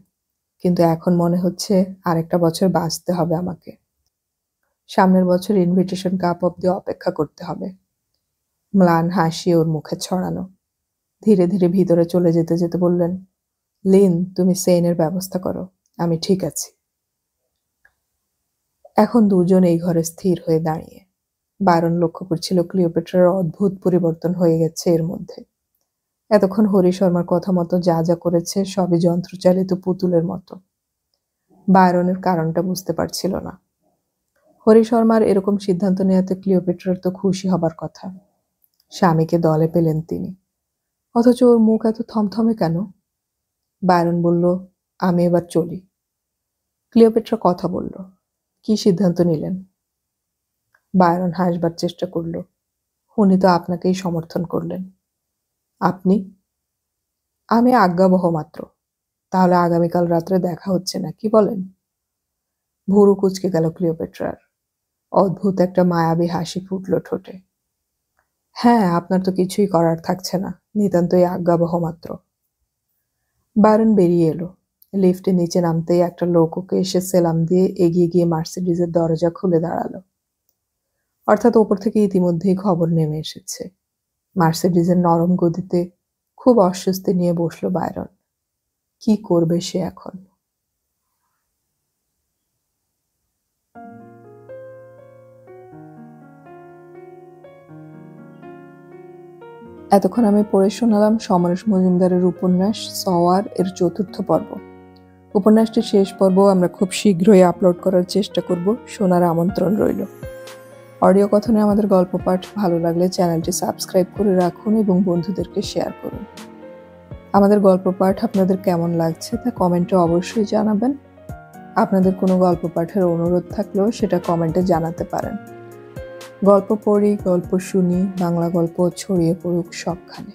কিন্তু এখন মনে হচ্ছে আরেকটা বছর বাঁচতে হবে আমাকে। সামনের বছর ইনভিটেশন কাপ অব্দি অপেক্ষা করতে হবে। ম্লান হাসি ওর মুখে ছড়ানো। ধীরে ধীরে ভিতরে চলে যেতে যেতে বললেন, লিন, তুমি সেইনের ব্যবস্থা করো, আমি ঠিক আছি। এখন দুজন এই ঘরে স্থির হয়ে দাঁড়িয়ে। বায়রন লক্ষ্য করছিল ক্লিওপেট্রার অদ্ভুত পরিবর্তন হয়ে গেছে এর মধ্যে। এতক্ষণ হরি শর্মার কথা মতো যা যা করেছে সবই যন্ত্রচালিত পুতুলের মতো। বায়রনের কারণটা বুঝতে পারছিল না। হরি শর্মার এরকম সিদ্ধান্ত নেওয়াতে ক্লিওপেট্রার তো খুশি হবার কথা। স্বামীকে দলে পেলেন তিনি, অথচ ওর মুখ এত থমথমে কেন? বায়রন বলল, আমি এবার চলি। ক্লিওপেট্রা কথা বলল, কি সিদ্ধান্ত নিলেন? বায়রন হাসবার চেষ্টা করল। উনি তো আপনাকেই সমর্থন করলেন। আপনি? আমি আজ্ঞাবহ মাত্র। তাহলে আগামীকাল রাত্রে দেখা হচ্ছে না, কি বলেন? ভুরু কুঁচকে গেল ক্লিওপেট্রার। অদ্ভুত একটা মায়াবী হাসি ফুটল ঠোঁটে। হ্যাঁ, আপনার তো কিছুই করার থাকছে না, নিতান্তই আজ্ঞাবহ মাত্র। বায়রন বেরিয়ে এলো। লিফটে নিচে নামতেই একটা লোক ওকে এসে সেলাম দিয়ে এগিয়ে গিয়ে মার্সিডিজের দরজা খুলে দাঁড়ালো। অর্থাৎ ওপর থেকে ইতিমধ্যেই খবর নেমে এসেছে। মার্সিডিজের নরম গদিতে খুব অস্বস্তি নিয়ে বসলো বায়রন। কি করবে সে এখন? এতক্ষণ আমি পড়ে শোনালাম সমরেশ মজুমদারের উপন্যাস সওয়ার এর ৪র্থ পর্ব। উপন্যাসটির শেষ পর্ব আমরা খুব শীঘ্রই আপলোড করার চেষ্টা করব, শোনার আমন্ত্রণ রইল। অডিও কথনে আমাদের গল্প পাঠ ভালো লাগলে চ্যানেলটি সাবস্ক্রাইব করে রাখুন এবং বন্ধুদেরকে শেয়ার করুন। আমাদের গল্প পাঠ আপনাদের কেমন লাগছে তা কমেন্টে অবশ্যই জানাবেন। আপনাদের কোনো গল্প পাঠের অনুরোধ থাকলেও সেটা কমেন্টে জানাতে পারেন। গল্প পড়ি, গল্প শুনি, বাংলা গল্প ছড়িয়ে পড়ুক সবখানে।